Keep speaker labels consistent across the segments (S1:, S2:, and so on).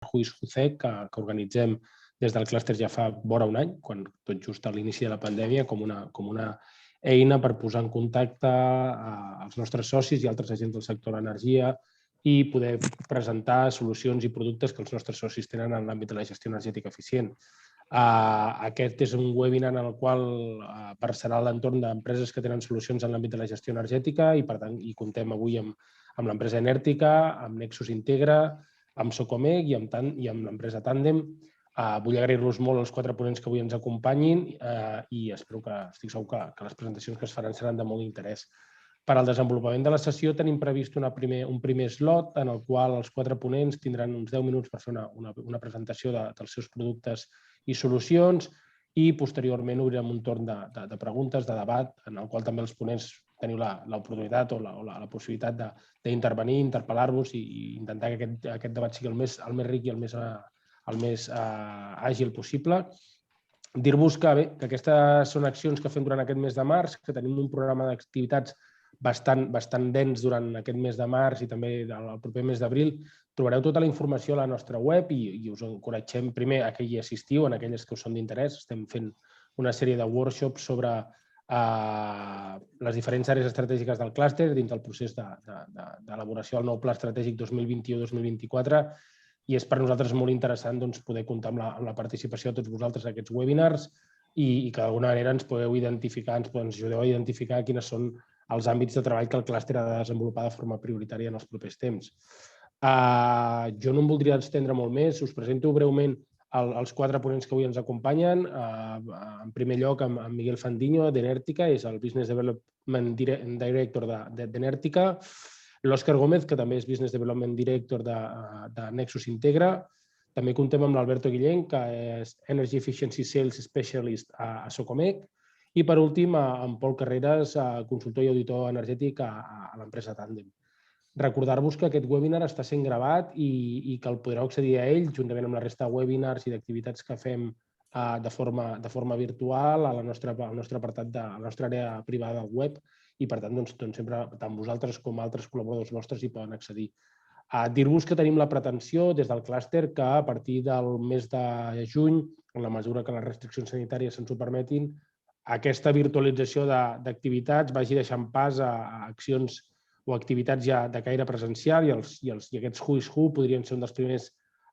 S1: Who's Who CEC que organitzem des del clúster ja fa vora un any, quan tot just a l'inici de la pandèmia, com una eina per posar en contacte els nostres socis i altres agents del sector de l'energia i poder presentar solucions i productes que els nostres socis tenen en l'àmbit de la gestió energètica eficient. Aquest és un webinar en el qual versarà a l'entorn d'empreses que tenen solucions en l'àmbit de la gestió energètica i, per tant, comptem avui amb l'empresa Enertica, amb Nexus Integra, amb Socomec i amb l'empresa Tandem. Vull agrair-los molt als 4 ponents que avui ens acompanyin i estic segur que les presentacions que es faran seran de molt interès. Per al desenvolupament de la sessió tenim previst un primer slot en el qual els 4 ponents tindran uns 10 minuts per fer una presentació dels seus productes i solucions i posteriorment obrirem un torn de preguntes, de debat, en el qual també els ponents teniu l'oportunitat o la possibilitat d'intervenir, interpel·lar-vos i intentar que aquest debat sigui el més ric i el més àgil possible. Dir-vos que aquestes són accions que fem durant aquest mes de març, que tenim un programa d'activitats bastant dens durant aquest mes de març i també el proper mes d'abril. Trobareu tota la informació a la nostra web i us encoratgem primer a que hi assistiu, en aquelles que us són d'interès. Estem fent una sèrie de workshops sobre les diferents àrees estratègiques del clúster dins del procés d'elaboració del nou Pla Estratègic 2021-2024 i és per nosaltres molt interessant poder comptar amb la participació de tots vosaltres en aquests webinars i que d'alguna manera ens podeu identificar, ens ajudeu a identificar quines són els àmbits de treball que el clúster ha de desenvolupar de forma prioritària en els propers temps. Jo no em voldria estendre molt més, us presento breument els 4 ponents que avui ens acompanyen. En primer lloc, amb Miguel Fandiño, d'Enertica, és el Business Development Director d'Enertica. L'Òscar Gómez, que també és Business Development Director de Nexus Integra. També comptem amb l'Alberto Guillén, que és Energy Efficiency Sales Specialist a Socomec. I, per últim, amb Pol Carreras, consultor i auditor energètic a l'empresa Tandem. Recordar-vos que aquest webinar està sent gravat i que el podreu accedir a ell juntament amb la resta de webinars i d'activitats que fem de forma virtual al nostre apartat de la nostra àrea privada del web i, per tant, sempre tant vosaltres com altres col·laboradors nostres hi poden accedir. Dir-vos que tenim la pretensió des del clúster que a partir del mes de juny, en la mesura que les restriccions sanitàries ens ho permetin, aquesta virtualització d'activitats vagi deixant pas a accions o activitats ja de caire presencial i aquests Who's Who podrien ser un dels primers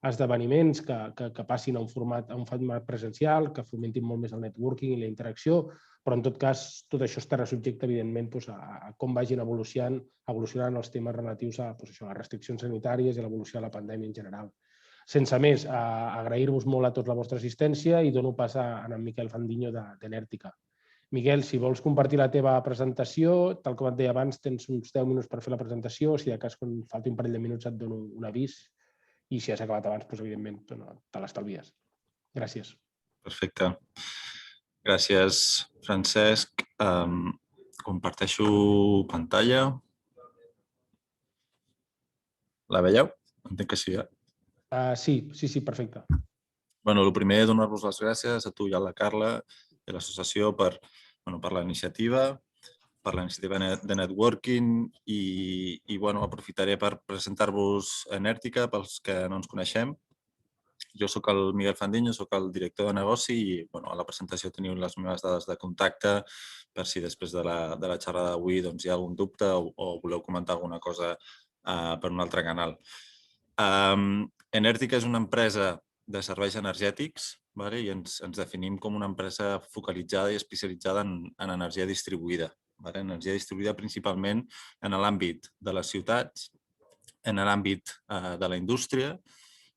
S1: esdeveniments que passin a un format presencial, que fomentin molt més el networking i la interacció, però en tot cas tot això estarà subjecte, evidentment, a com vagin evolucionant els temes relatius a les restriccions sanitàries i a l'evolució de la pandèmia en general. Sense més, agrair-vos molt a tots la vostra assistència i dono pas a en Miquel Fandiño d'Enertica. Miquel, si vols compartir la teva presentació, tal com et deia abans, tens uns 10 minuts per fer la presentació. Si de cas, quan falti un parell de minuts et dono un avís i si has acabat abans, evidentment, te l'estalvies. Gràcies.
S2: Perfecte. Gràcies, Francesc. Comparteixo pantalla. La veieu? Entenc que sí,
S1: Sí, perfecte.
S2: El primer, donar-vos les gràcies a tu i a la Carla i a l'associació per la iniciativa, de networking i aprofitaré per presentar-vos Enertica pels que no ens coneixem. Jo soc el Miguel Fandiño, soc el director de negoci i a la presentació teniu les meves dades de contacte per si després de la xerrada d'avui hi ha algun dubte o voleu comentar alguna cosa per un altre canal. Enertica és una empresa de serveis energètics i ens definim com una empresa focalitzada i especialitzada en energia distribuïda. Energia distribuïda principalment en l'àmbit de les ciutats, en l'àmbit de la indústria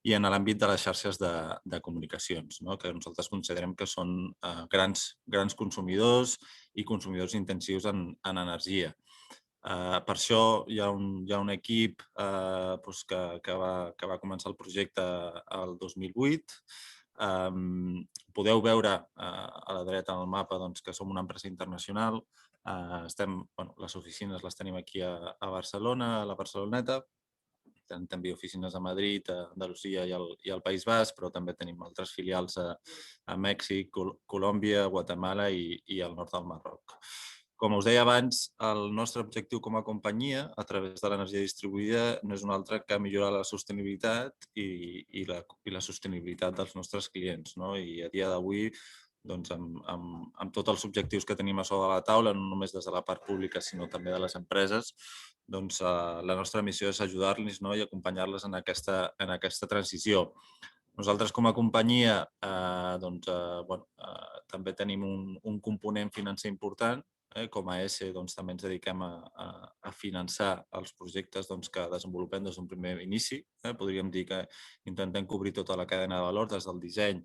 S2: i en l'àmbit de les xarxes de comunicacions, que nosaltres considerem que són grans consumidors i consumidors intensius en energia. Per això hi ha un equip que va començar el projecte el 2008. Podeu veure a la dreta en el mapa que som una empresa internacional. Les oficines les tenim aquí a Barcelona, a la Barceloneta. Tenim també oficines a Madrid, a Andalusia i al País Basc, però també tenim altres filials a Mèxic, Colòmbia, Guatemala i al nord del Marroc. Com us deia abans, el nostre objectiu com a companyia, a través de l'energia distribuïda, no és un altre que millorar la sostenibilitat i la sostenibilitat dels nostres clients. I a dia d'avui, amb tots els objectius que tenim a sobre de la taula, no només des de la part pública, sinó també de les empreses, la nostra missió és ajudar-los i acompanyar-les en aquesta transició. Nosaltres, com a companyia, també tenim un component financer important. Com a ESE també ens dediquem a finançar els projectes que desenvolupem des d'un primer inici. Podríem dir que intentem cobrir tota la cadena de valor, des del disseny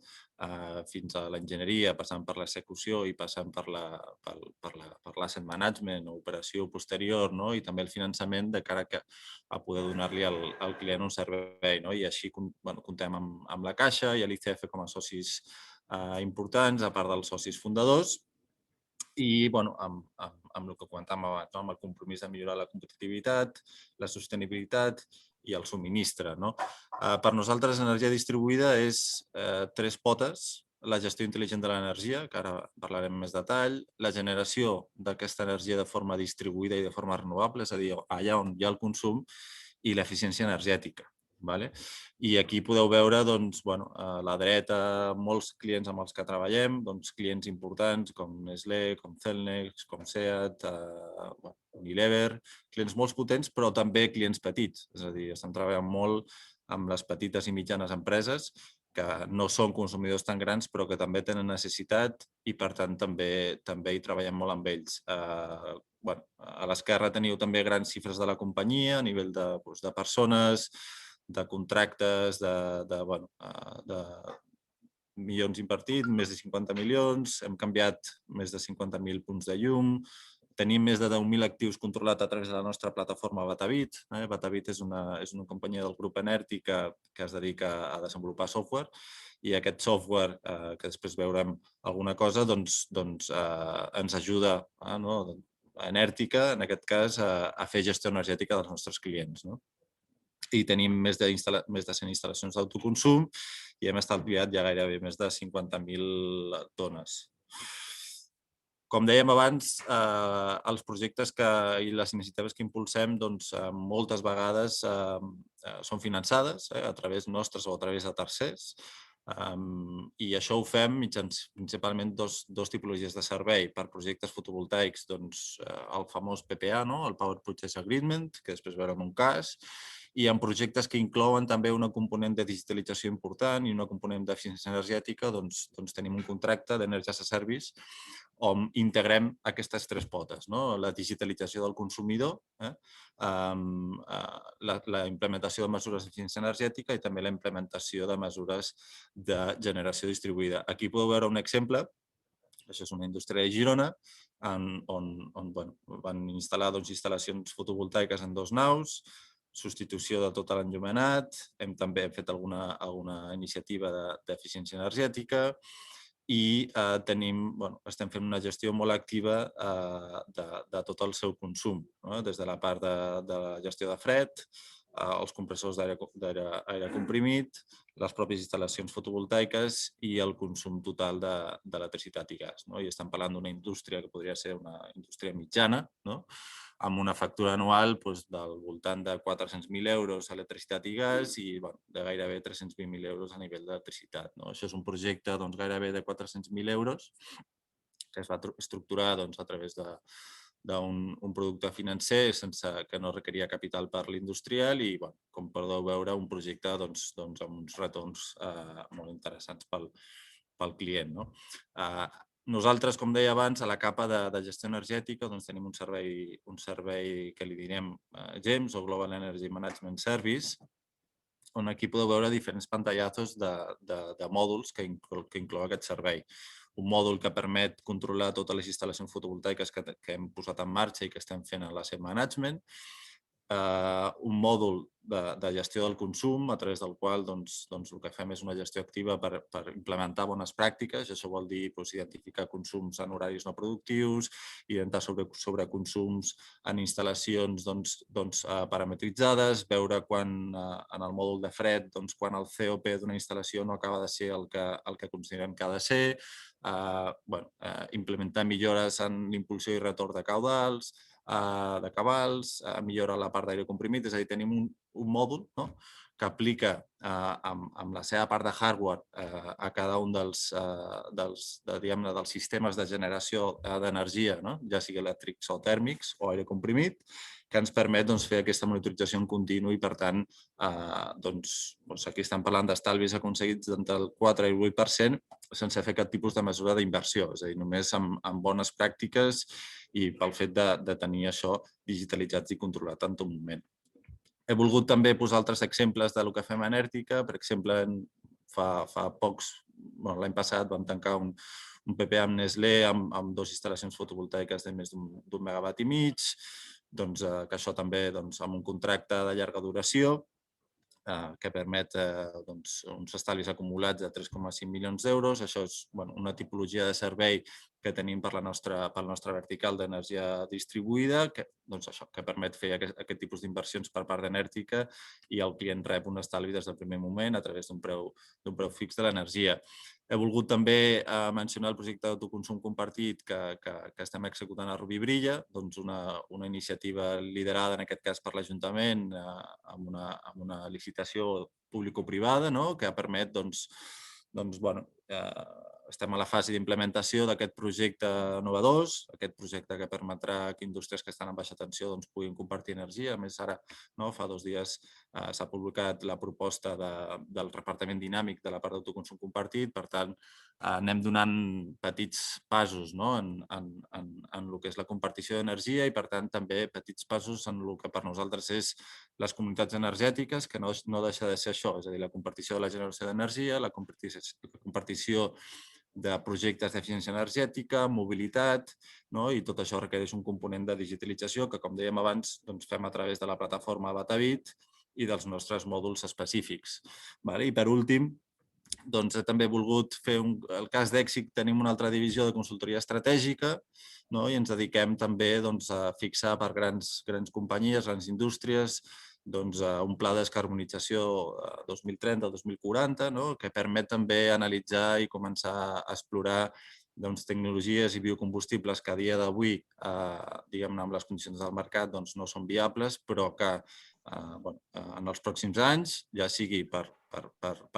S2: fins a l'enginyeria, passant per l'execució i passant per l'asset management o operació posterior, i també el finançament de cara a poder donar-li al client un servei. I així comptem amb la Caixa i l'ICF com a socis importants, a part dels socis fundadors, i amb el que comentàvem abans, amb el compromís de millorar la competitivitat, la sostenibilitat i el subministre. Per nosaltres, energia distribuïda és 3 potes: la gestió intel·ligent de l'energia, que ara parlarem més detall, la generació d'aquesta energia de forma distribuïda i de forma renovable, és a dir, allà on hi ha el consum, i l'eficiència energètica. I aquí podeu veure a la dreta molts clients amb els que treballem, clients importants com Nestlé, com Celnex, com Seat, Unilever, clients molt potents, però també clients petits. És a dir, estem treballant molt amb les petites i mitjanes empreses que no són consumidors tan grans, però que també tenen necessitat i, per tant, també hi treballem molt amb ells. A l'esquerra teniu també grans xifres de la companyia a nivell de persones, de contractes, de milions invertits, més de 50 milions, hem canviat més de 50.000 punts de llum, tenim més de 10.000 actius controlats a través de la nostra plataforma Batavit. Batavit és una companyia del grup Enerti que es dedica a desenvolupar software, i aquest software, que després veurem alguna cosa, ens ajuda a Enèrtica, en aquest cas, a fer gestió energètica dels nostres clients. I tenim més de 100 instal·lacions d'autoconsum i hem estalviat ja gairebé més de 50.000 tones. Com dèiem abans, els projectes i les iniciatives que impulsem moltes vegades són finançades a través nostres o a través de tercers, i això ho fem principalment dos tipologies de servei. Per projectes fotovoltaics, el famós PPA, el Power Purchase Agreement, que després veurem un cas, i en projectes que inclouen també una component de digitalització important i una component d'eficiència energètica, tenim un contracte d'Energy as a Service on integrem aquestes 3 potes: la digitalització del consumidor, la implementació de mesures d'eficiència energètica i també la implementació de mesures de generació distribuïda. Aquí podeu veure un exemple. Això és una indústria de Girona on van instal·lar instal·lacions fotovoltaiques en 2 naus, substitució de tot l'enllumenat, també hem fet alguna iniciativa d'eficiència energètica i estem fent una gestió molt activa de tot el seu consum, des de la part de la gestió de fred, els compressors d'aire comprimit, les pròpies instal·lacions fotovoltaiques i el consum total d'electricitat i gas. I estem parlant d'una indústria que podria ser una indústria mitjana, amb una factura anual del voltant de 400.000 euros a electricitat i gas i de gairebé 320.000 euros a nivell d'electricitat. Això és un projecte gairebé de 400.000 euros que es va estructurar a través d'un producte financer que no requeria capital per l'industrial i, com podeu veure, un projecte amb uns retorns molt interessants pel client. Nosaltres, com deia abans, a la capa de gestió energètica tenim un servei que li direm GEMS o Global Energy Management Service, on aquí podeu veure diferents pantallazos de mòduls que inclou aquest servei. Un mòdul que permet controlar totes les instal·lacions fotovoltaiques que hem posat en marxa i que estem fent a l'asset management, un mòdul de gestió del consum a través del qual el que fem és una gestió activa per implementar bones pràctiques. Això vol dir identificar consums en horaris no productius, identificar sobreconsums en instal·lacions parametritzades, veure quan en el mòdul de fred quan el COP d'una instal·lació no acaba de ser el que considerem que ha de ser, implementar millores en l'impulsió i retorn de caudals, de cabals, millora la part d'aire comprimit, és a dir, tenim un mòdul que aplica amb la seva part de hardware a cada un dels sistemes de generació d'energia, ja sigui elèctrics o tèrmics o aire comprimit, que ens permet fer aquesta monitorització en continu i, per tant, aquí estem parlant d'estalvis aconseguits d'entre el 4 i el 8% sense fer cap tipus de mesura d'inversió, és a dir, només amb bones pràctiques i pel fet de tenir això digitalitzat i controlat en tot moment. He volgut també posar altres exemples del que fem a Enèrtica. Per exemple, fa pocs, l'any passat vam tancar un PPA amb Nestlé amb 2 instal·lacions fotovoltaiques de més d'1,5 megawatt, que això també amb un contracte de llarga duració que permet uns estalvis acumulats de 3,5 milions d'euros. Això és una tipologia de servei que tenim per la nostra vertical d'energia distribuïda, que permet fer aquest tipus d'inversions per part d'Enèrtica i el client rep un estalvi des del primer moment a través d'un preu fix de l'energia. He volgut també mencionar el projecte d'autoconsum compartit que estem executant a Rubí Brilla, una iniciativa liderada en aquest cas per l'Ajuntament amb una licitació público-privada que permet, estem a la fase d'implementació d'aquest projecte novedós, aquest projecte que permetrà que indústries que estan en baixa tensió puguin compartir energia. A més, ara, fa 2 dies, s'ha publicat la proposta del repartiment dinàmic de la part d'autoconsum compartit. Per tant, anem donant petits passos en el que és la compartició d'energia i, per tant, també petits passos en el que per nosaltres és les comunitats energètiques, que no deixa de ser això, és a dir, la compartició de la generació d'energia, la compartició de projectes d'eficiència energètica, mobilitat, i tot això requereix un component de digitalització que, com dèiem abans, fem a través de la plataforma Batavit i dels nostres mòduls específics. I, per últim, també he volgut fer el cas d'èxit. Tenim una altra divisió de consultoria estratègica i ens dediquem també a fixar per grans companyies, grans indústries, un pla de descarbonització 2030-2040 que permet també analitzar i començar a explorar tecnologies i biocombustibles que a dia d'avui, diguem-ne, amb les condicions del mercat, no són viables, però que en els pròxims anys, ja sigui per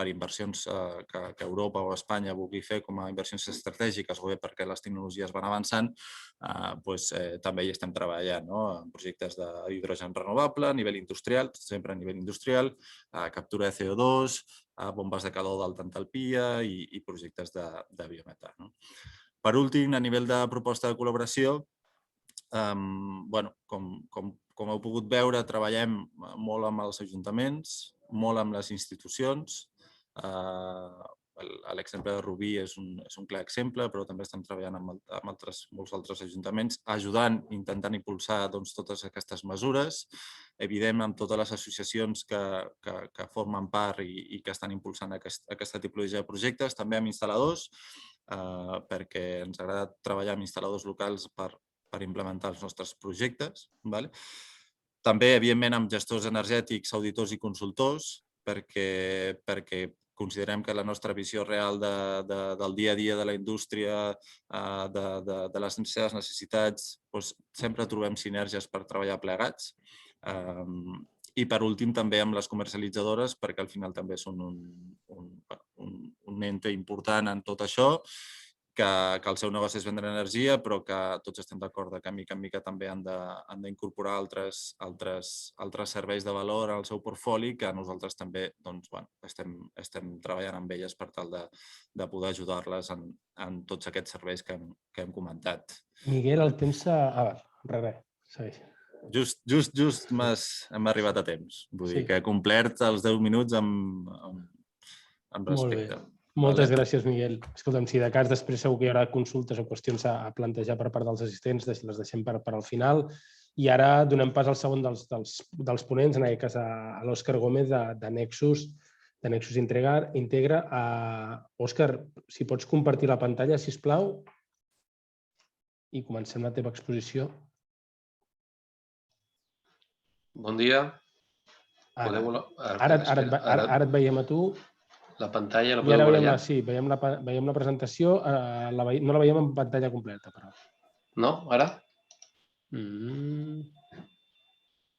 S2: inversions que Europa o Espanya vulgui fer com a inversions estratègiques o bé perquè les tecnologies van avançant, també hi estem treballant en projectes d'hidrogen renovable a nivell industrial, sempre a nivell industrial, captura de CO2, bombes de calor d'alta entalpia i projectes de biometà. Per últim, a nivell de proposta de col·laboració, com heu pogut veure, treballem molt amb els ajuntaments, molt amb les institucions. L'exemple de Rubí és un clar exemple, però també estem treballant amb molts altres ajuntaments, ajudant, intentant impulsar totes aquestes mesures. Evidentment, amb totes les associacions que formen part i que estan impulsant aquesta tipologia de projectes, també amb instal·ladors, perquè ens agrada treballar amb instal·ladors locals per implementar els nostres projectes. També, evidentment, amb gestors energètics, auditors i consultors, perquè considerem que la nostra visió real del dia a dia de la indústria, de les seves necessitats, sempre trobem sinergies per treballar plegats. I, per últim, també amb les comercialitzadores, perquè al final també són un ente important en tot això, que el seu negoci és vendre energia, però que tots estem d'acord que mica en mica també han d'incorporar altres serveis de valor al seu portfoli, que nosaltres també estem treballant amb elles per tal de poder ajudar-les en tots aquests serveis que hem comentat.
S1: Miguel, el temps s'ha... Res, segueix.
S2: Just hem arribat a temps. Vull dir que he complert els 10 minuts amb respecte.
S1: Moltes gràcies, Miguel. Escolta'm, si de cas després segur que hi haurà consultes o qüestions a plantejar per part dels assistents, les deixem per al final. I ara donem pas al segon dels ponents, en aquest cas a l'Òscar Gómez de Nexus Integra. Òscar, si pots compartir la pantalla, sisplau, i comencem la teva exposició.
S3: Bon dia.
S1: Ara et veiem a tu.
S3: La pantalla la
S1: podeu veure
S3: allà?
S1: Sí, veiem la presentació. No la veiem en pantalla completa, però.
S3: No? Ara?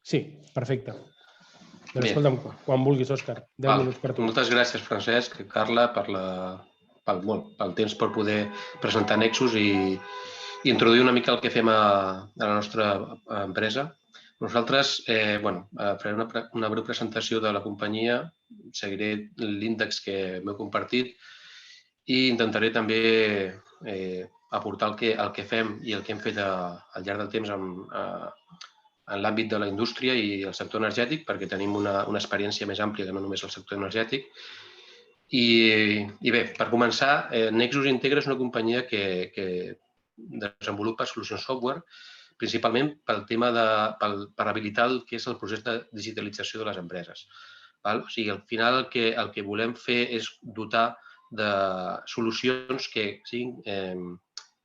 S1: Sí, perfecte. Doncs escolta'm, quan vulguis, Òscar. 10 minuts per tu.
S3: Moltes gràcies, Francesc, Carla, pel temps per poder presentar Nexus i introduir una mica el que fem a la nostra empresa. Nosaltres farem una breu presentació de la companyia, seguiré l'índex que m'heu compartit i intentaré també aportar el que fem i el que hem fet al llarg del temps en l'àmbit de la indústria i el sector energètic, perquè tenim una experiència més àmplia que no només el sector energètic. I bé, per començar, Nexus Integra és una companyia que desenvolupa solucions software, principalment per habilitar el que és el procés de digitalització de les empreses. O sigui, al final el que volem fer és dotar de solucions que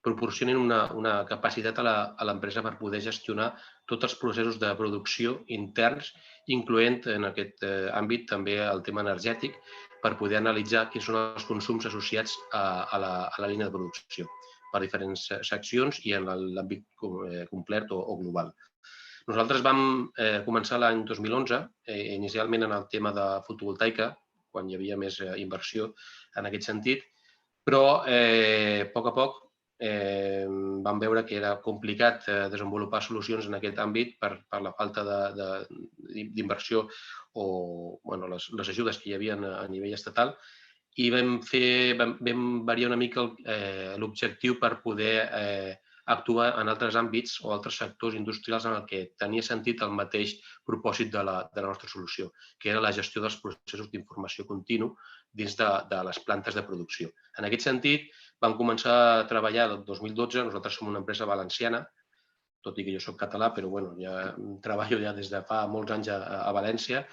S3: proporcionin una capacitat a l'empresa per poder gestionar tots els processos de producció interns, incloent en aquest àmbit també el tema energètic, per poder analitzar quins són els consums associats a la línia de producció per diferents seccions i en l'àmbit complet o global. Nosaltres vam començar l'any 2011, inicialment en el tema de fotovoltaica, quan hi havia més inversió en aquest sentit, però a poc vam veure que era complicat desenvolupar solucions en aquest àmbit per la falta d'inversió o les ajudes que hi havia a nivell estatal, i vam variar una mica l'objectiu per poder actuar en altres àmbits o altres sectors industrials en què tenia sentit el mateix propòsit de la nostra solució, que era la gestió dels processos d'informació continu dins de les plantes de producció. En aquest sentit, vam començar a treballar el 2012, nosaltres som una empresa valenciana, tot i que jo soc català, però ja treballo des de fa molts anys a València,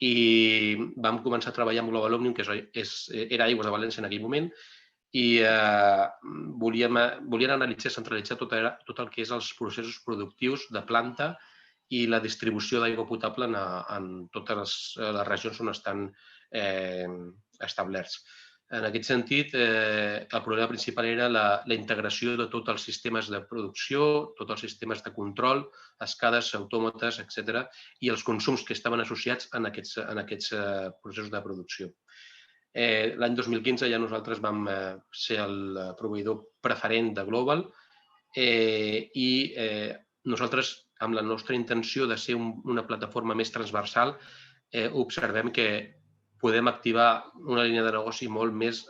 S3: i vam començar a treballar amb Global Omnium, que era Aigües de València en aquell moment, i volien analitzar i centralitzar tot el que és els processos productius de planta i la distribució d'aigua potable en totes les regions on estan establerts. En aquest sentit, el problema principal era la integració de tots els sistemes de producció, tots els sistemes de control, escales, autòmates, etc., i els consums que estaven associats en aquests processos de producció. L'any 2015 ja nosaltres vam ser el proveïdor preferent de Global i nosaltres, amb la nostra intenció de ser una plataforma més transversal, observem que podem activar una línia de negoci molt més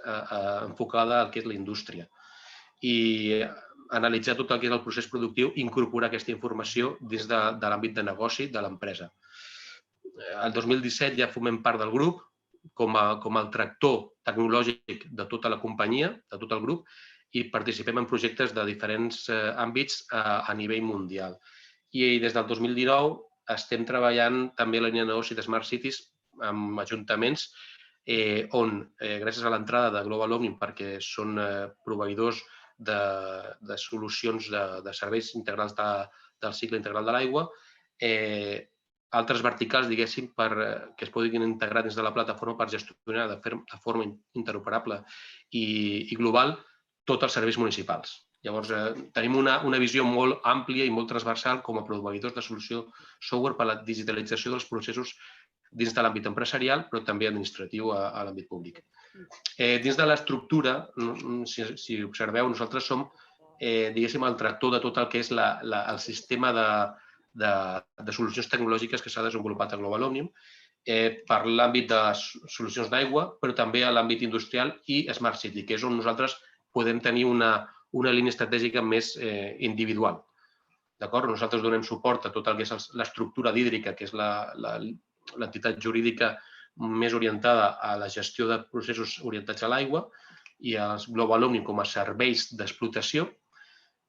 S3: enfocada al que és la indústria i analitzar tot el que és el procés productiu i incorporar aquesta informació dins de l'àmbit de negoci de l'empresa. El 2017 ja formem part del grup com el tractor tecnològic de tota la companyia, de tot el grup, i participem en projectes de diferents àmbits a nivell mundial. I des del 2019 estem treballant també la línia de negoci de Smart Cities amb ajuntaments on, gràcies a l'entrada de Global Omnium, perquè són proveïdors de solucions de serveis integrals del cicle integral de l'aigua, altres verticals, diguéssim, que es puguin integrar dins de la plataforma per gestionar de forma interoperable i global tots els serveis municipals. Llavors, tenim una visió molt àmplia i molt transversal com a proveïdors de solució software per a la digitalització dels processos dins de l'àmbit empresarial, però també administratiu a l'àmbit públic. Dins de l'estructura, si observeu, nosaltres som, diguéssim, el tractor de tot el que és el sistema de solucions tecnològiques que s'ha desenvolupat a Global Omnium per l'àmbit de solucions d'aigua, però també a l'àmbit industrial i Smart City, que és on nosaltres podem tenir una línia estratègica més individual. Nosaltres donem suport a tot el que és l'estructura d'hídrica, que és l'entitat jurídica més orientada a la gestió de processos orientats a l'aigua, i els Global Omnium com a serveis d'explotació,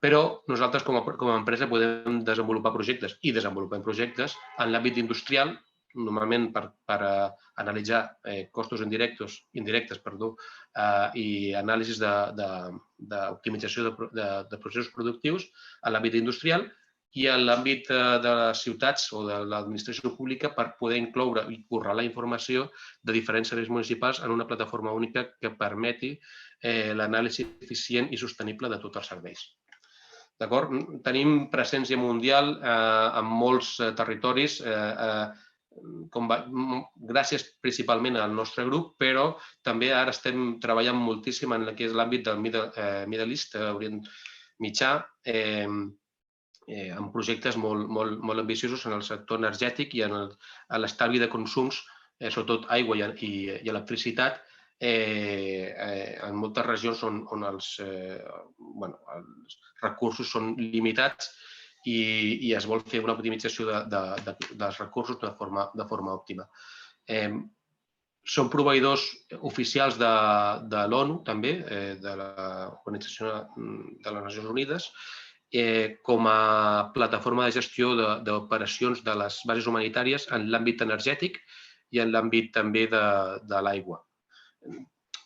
S3: Però nosaltres com a empresa podem desenvolupar projectes i desenvolupem projectes en l'àmbit industrial, normalment per analitzar costos indirectes i anàlisis d'optimització de processos productius en l'àmbit industrial i en l'àmbit de les ciutats o de l'administració pública per poder incloure i correlar informació de diferents serveis municipals en una plataforma única que permeti l'anàlisi eficient i sostenible de tots els serveis. Tenim presència mundial en molts territoris, gràcies principalment al nostre grup, però també ara estem treballant moltíssim en el que és l'àmbit del Middle East, Orient Mitjà, amb projectes molt ambiciosos en el sector energètic i en l'estalvi de consums, sobretot aigua i electricitat, en moltes regions on els recursos són limitats i es vol fer una optimització dels recursos de forma òptima. Som proveïdors oficials de l'ONU, també, de l'Organització de les Nacions Unides, com a plataforma de gestió d'operacions de les bases humanitàries en l'àmbit energètic i en l'àmbit també de l'aigua.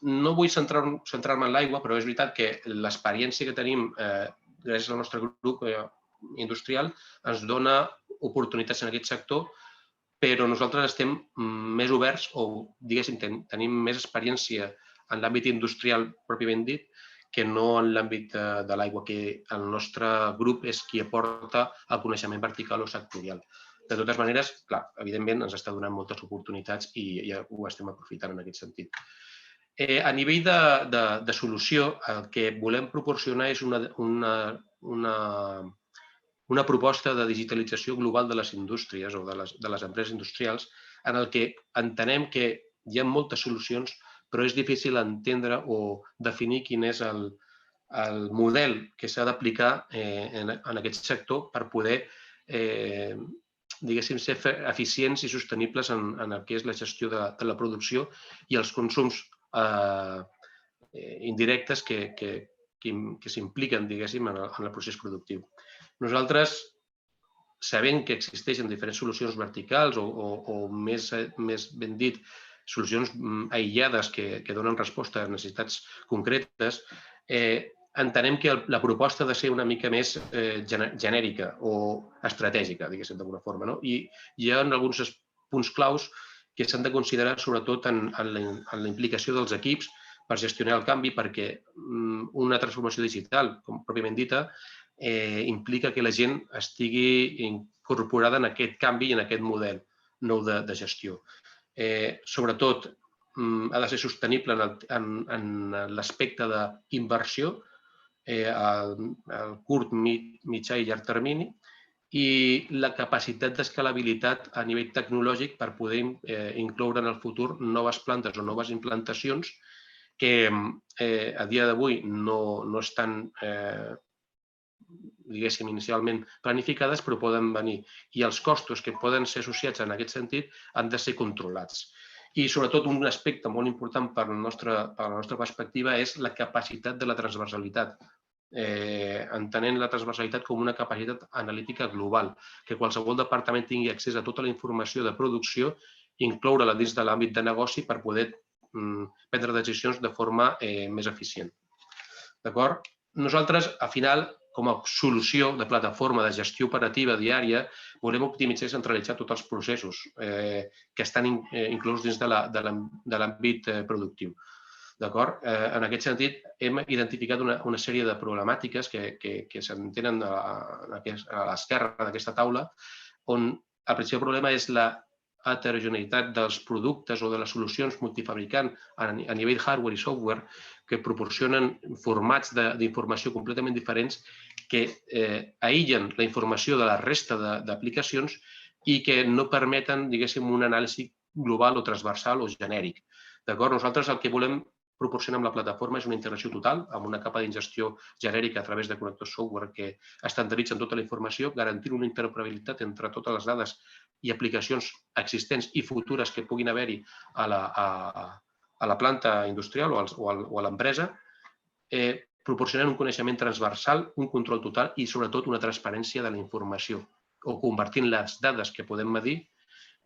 S3: No vull centrar-me en l'aigua, però és veritat que l'experiència que tenim gràcies al nostre grup industrial ens dona oportunitats en aquest sector, però nosaltres estem més oberts o, diguéssim, tenim més experiència en l'àmbit industrial pròpiament dit que no en l'àmbit de l'aigua, que el nostre grup és qui aporta el coneixement vertical o sectorial. De totes maneres, clar, evidentment ens està donant moltes oportunitats i ja ho estem aprofitant en aquest sentit. A nivell de solució, el que volem proporcionar és una proposta de digitalització global de les indústries o de les empreses industrials en el que entenem que hi ha moltes solucions, però és difícil entendre o definir quin és el model que s'ha d'aplicar en aquest sector per poder, diguéssim, ser eficients i sostenibles en el que és la gestió de la producció i els consums indirectes que s'impliquen, diguéssim, en el procés productiu. Nosaltres, sabent que existeixen diferents solucions verticals o més ben dit, solucions aïllades que donen resposta a necessitats concretes, entenem que la proposta ha de ser una mica més genèrica o estratègica, diguéssim, d'alguna forma. I hi ha alguns punts claus que s'han de considerar sobretot en la implicació dels equips per gestionar el canvi, perquè una transformació digital, com pròpiament dita, implica que la gent estigui incorporada en aquest canvi i en aquest model nou de gestió. Sobretot, ha de ser sostenible en l'aspecte d'inversió a curt, mitjà i llarg termini i la capacitat d'escalabilitat a nivell tecnològic per poder incloure en el futur noves plantes o noves implantacions que a dia d'avui no estan, diguéssim, inicialment planificades, però poden venir. I els costos que poden ser associats en aquest sentit han de ser controlats. I, sobretot, un aspecte molt important per la nostra perspectiva és la capacitat de la transversalitat. Entenent la transversalitat com una capacitat analítica global, que qualsevol departament tingui accés a tota la informació de producció i incloure-la dins de l'àmbit de negoci per poder prendre decisions de forma més eficient. D'acord? Nosaltres, al final, com a solució de plataforma de gestió operativa diària, volem optimitzar i centralitzar tots els processos que estan inclosos dins de l'àmbit productiu. D'acord? En aquest sentit, hem identificat una sèrie de problemàtiques que s'entenen a l'esquerra d'aquesta taula, on el principal problema és la heterogeneïtat dels productes o de les solucions multifabricant a nivell hardware i software que proporcionen formats d'informació completament diferents que aïllen la informació de la resta d'aplicacions i que no permeten, diguéssim, un anàlisi global o transversal o genèric. D'acord? Nosaltres el que volem proporcionar amb la plataforma és una integració total amb una capa d'ingestió genèrica a través de connectors software que estandaritzen tota la informació, garantint una interoperabilitat entre totes les dades i aplicacions existents i futures que puguin haver-hi a la planta industrial o a l'empresa, proporcionant un coneixement transversal, un control total i, sobretot, una transparència de la informació, o convertint les dades que podem medir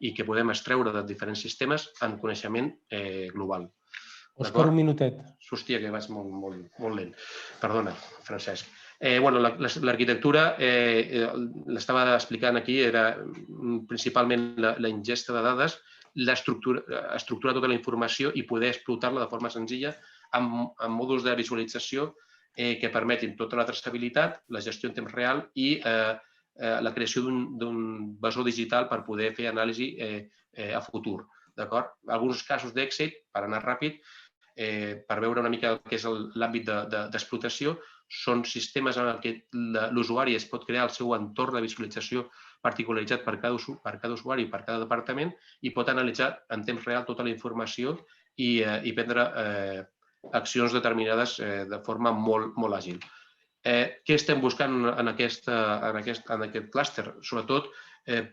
S3: i que podem extreure de diferents sistemes en coneixement global.
S1: Òscar, un minutet.
S3: Hòstia, que vaig molt lent. Perdona, Francesc. L'arquitectura, l'estava explicant aquí, era principalment la ingesta de dades, estructurar tota la informació i poder explotar-la de forma senzilla amb mòduls de visualització que permetin tota la traçabilitat, la gestió en temps real i la creació d'un bessó digital per poder fer anàlisi a futur. Alguns casos d'èxit, per anar ràpid, per veure una mica què és l'àmbit d'explotació, són sistemes en què l'usuari es pot crear el seu entorn de visualització particularitzat per cada usuari i per cada departament i pot analitzar en temps real tota la informació i prendre accions determinades de forma molt àgil. Què estem buscant en aquest clúster? Sobretot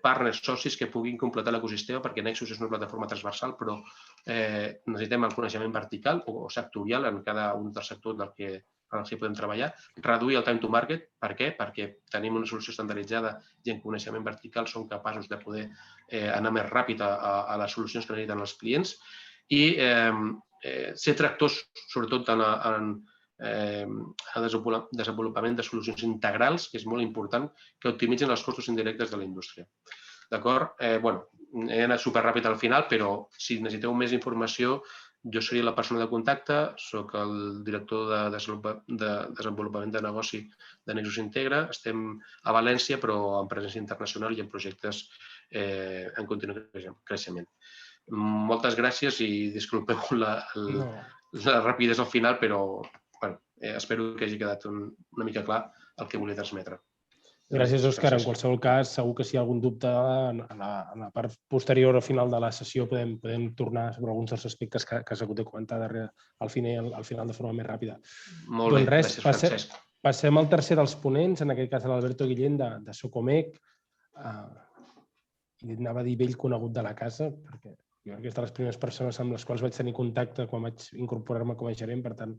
S3: partners, socis que puguin completar l'ecosistema, perquè Nexus és una plataforma transversal, però necessitem el coneixement vertical o sectorial en cada un dels sectors en què podem treballar. Reduir el time to market. Per què? Perquè tenim una solució estandarditzada i en coneixement vertical som capaços de poder anar més ràpid a les solucions que necessiten els clients i ser tractors, sobretot en el desenvolupament de solucions integrals, que és molt important, que optimitzen els costos indirectes de la indústria. D'acord? He anat superràpid al final, però si necessiteu més informació, jo seria la persona de contacte, soc el director de desenvolupament de negoci de Nexus Integra, estem a València, però en presència internacional i en projectes en continu creixement. Moltes gràcies i disculpeu la rapidesa al final, però espero que hagi quedat una mica clar el que volia transmetre.
S1: Gràcies, Òscar. En qualsevol cas, segur que si hi ha algun dubte en la part posterior o final de la sessió podem tornar sobre alguns dels aspectes que s'ha hagut de comentar al final de forma més ràpida.
S3: Molt bé, gràcies, Francesc.
S1: Passem al tercer dels ponents, en aquest cas l'Alberto Guillén de Socomec. Anava a dir vell conegut de la casa, perquè jo crec que és de les primeres persones amb les quals vaig tenir contacte quan vaig incorporar-me com a gerent. Per tant,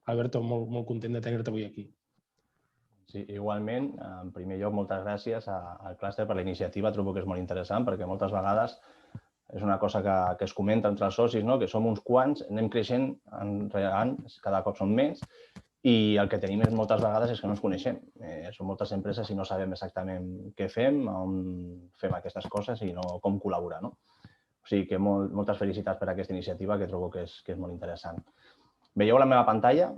S1: Alberto, molt content de tenir-te avui aquí.
S4: Sí, igualment, en primer lloc, moltes gràcies al clúster per la iniciativa. Trobo que és molt interessant perquè moltes vegades és una cosa que es comenta entre els socis, que som uns quants, anem creixent, cada cop som més i el que tenim moltes vegades és que no ens coneixem. Som moltes empreses i no sabem exactament què fem, on fem aquestes coses i com col·laborar. O sigui que moltes felicitats per aquesta iniciativa que trobo que és molt interessant. Veieu la meva pantalla?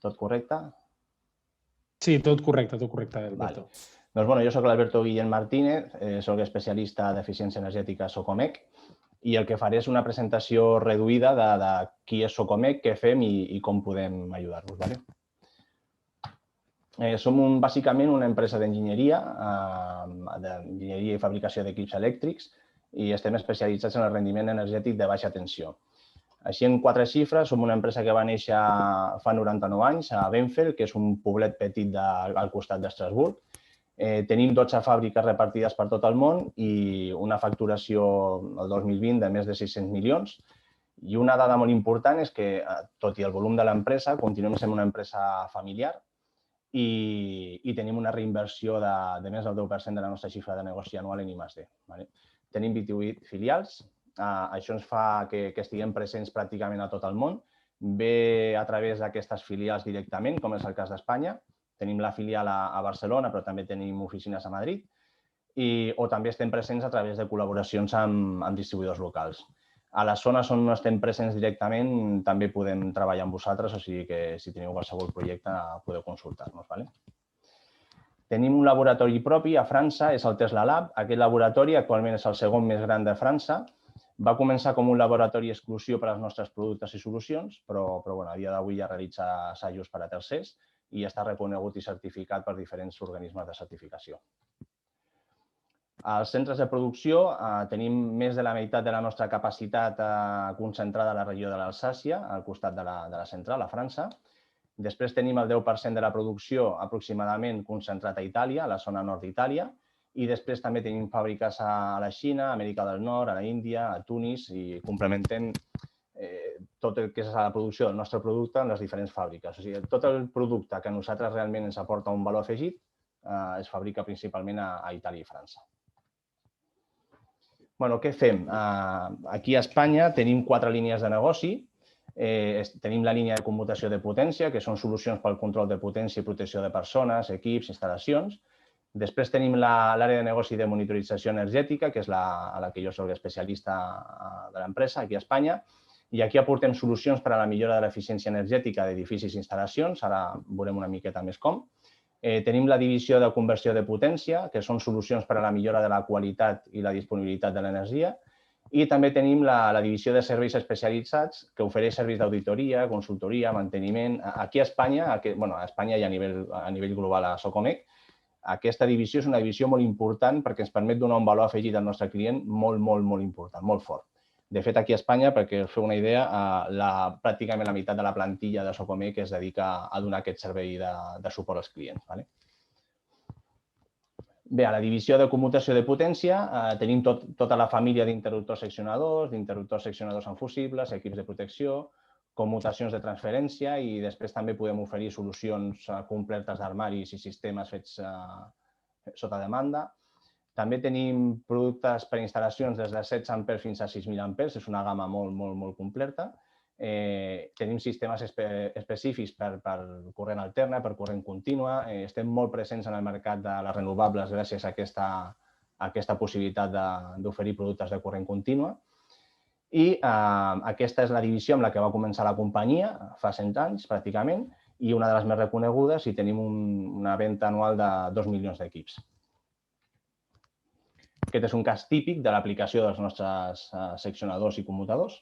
S4: Tot correcte?
S1: Sí, tot correcte, Alberto.
S4: Doncs jo soc l'Alberto Guillén Martínez, soc especialista d'eficiència energètica a Socomec i el que faré és una presentació reduïda de qui és Socomec, què fem i com podem ajudar-los. Som bàsicament una empresa d'enginyeria i fabricació d'equips elèctrics i estem especialitzats en el rendiment energètic de baixa tensió. Així, en 4 xifres, som una empresa que va néixer fa 99 anys a Benfeld, que és un poblet petit al costat d'Estrasburg. Tenim 12 fàbriques repartides per tot el món i una facturació el 2020 de més de 600 milions. I una dada molt important és que, tot i el volum de l'empresa, continuem sent una empresa familiar i tenim una reinversió de més del 10% de la nostra xifra de negoci anual en I+D. Tenim 28 filials. Això ens fa que estiguem presents pràcticament a tot el món, bé a través d'aquestes filials directament, com és el cas d'Espanya. Tenim la filial a Barcelona, però també tenim oficines a Madrid, o també estem presents a través de col·laboracions amb distribuïdors locals. A les zones on no estem presents directament també podem treballar amb vosaltres, o sigui que si teniu qualsevol projecte podeu consultar-nos. Tenim un laboratori propi a França, és el Tesla Lab. Aquest laboratori actualment és el segon més gran de França. Va començar com un laboratori exclusiu per als nostres productes i solucions, però a dia d'avui ja realitza assajos per a tercers i està reconegut i certificat per diferents organismes de certificació. Als centres de producció tenim més de la meitat de la nostra capacitat concentrada a la regió de l'Alsàcia, al costat de la central, a França. Després tenim el 10% de la producció aproximadament concentrat a Itàlia, a la zona nord d'Itàlia, i després també tenim fàbriques a la Xina, a Amèrica del Nord, a l'Índia, a Tunis i complementem tot el que és la producció del nostre producte en les diferents fàbriques. O sigui, tot el producte que a nosaltres realment ens aporta un valor afegit es fabrica principalment a Itàlia i França. Què fem? Aquí a Espanya tenim 4 línies de negoci. Tenim la línia de commutació de potència, que són solucions pel control de potència i protecció de persones, equips, instal·lacions. Després tenim l'àrea de negoci de monitorització energètica, que és a la que jo soc especialista de l'empresa aquí a Espanya. I aquí aportem solucions per a la millora de l'eficiència energètica d'edificis i instal·lacions. Ara veurem una miqueta més com. Tenim la divisió de conversió de potència, que són solucions per a la millora de la qualitat i la disponibilitat de l'energia. I també tenim la divisió de serveis especialitzats, que ofereix serveis d'auditoria, consultoria, manteniment. Aquí a Espanya, a Espanya i a nivell global a Socomec, aquesta divisió és una divisió molt important perquè ens permet donar un valor afegit al nostre client molt important, molt fort. De fet, aquí a Espanya, perquè us feu una idea, pràcticament la meitat de la plantilla de Socomec es dedica a donar aquest servei de suport als clients. Bé, a la divisió de commutació de potència tenim tota la família d'interruptors seccionadors amb fusibles, equips de protecció, commutacions de transferència i després també podem oferir solucions completes d'armaris i sistemes fets sota demanda. També tenim productes per instal·lacions des de 16 ampers fins a 6.000 ampers, és una gamma molt completa. Tenim sistemes específics per corrent alterne, per corrent contínua. Estem molt presents en el mercat de les renovables gràcies a aquesta possibilitat d'oferir productes de corrent contínua. I aquesta és la divisió amb la que va començar la companyia fa 100 anys, pràcticament, i una de les més reconegudes i tenim una venda anual de 2 milions d'equips. Aquest és un cas típic de l'aplicació dels nostres seccionadors i commutadors.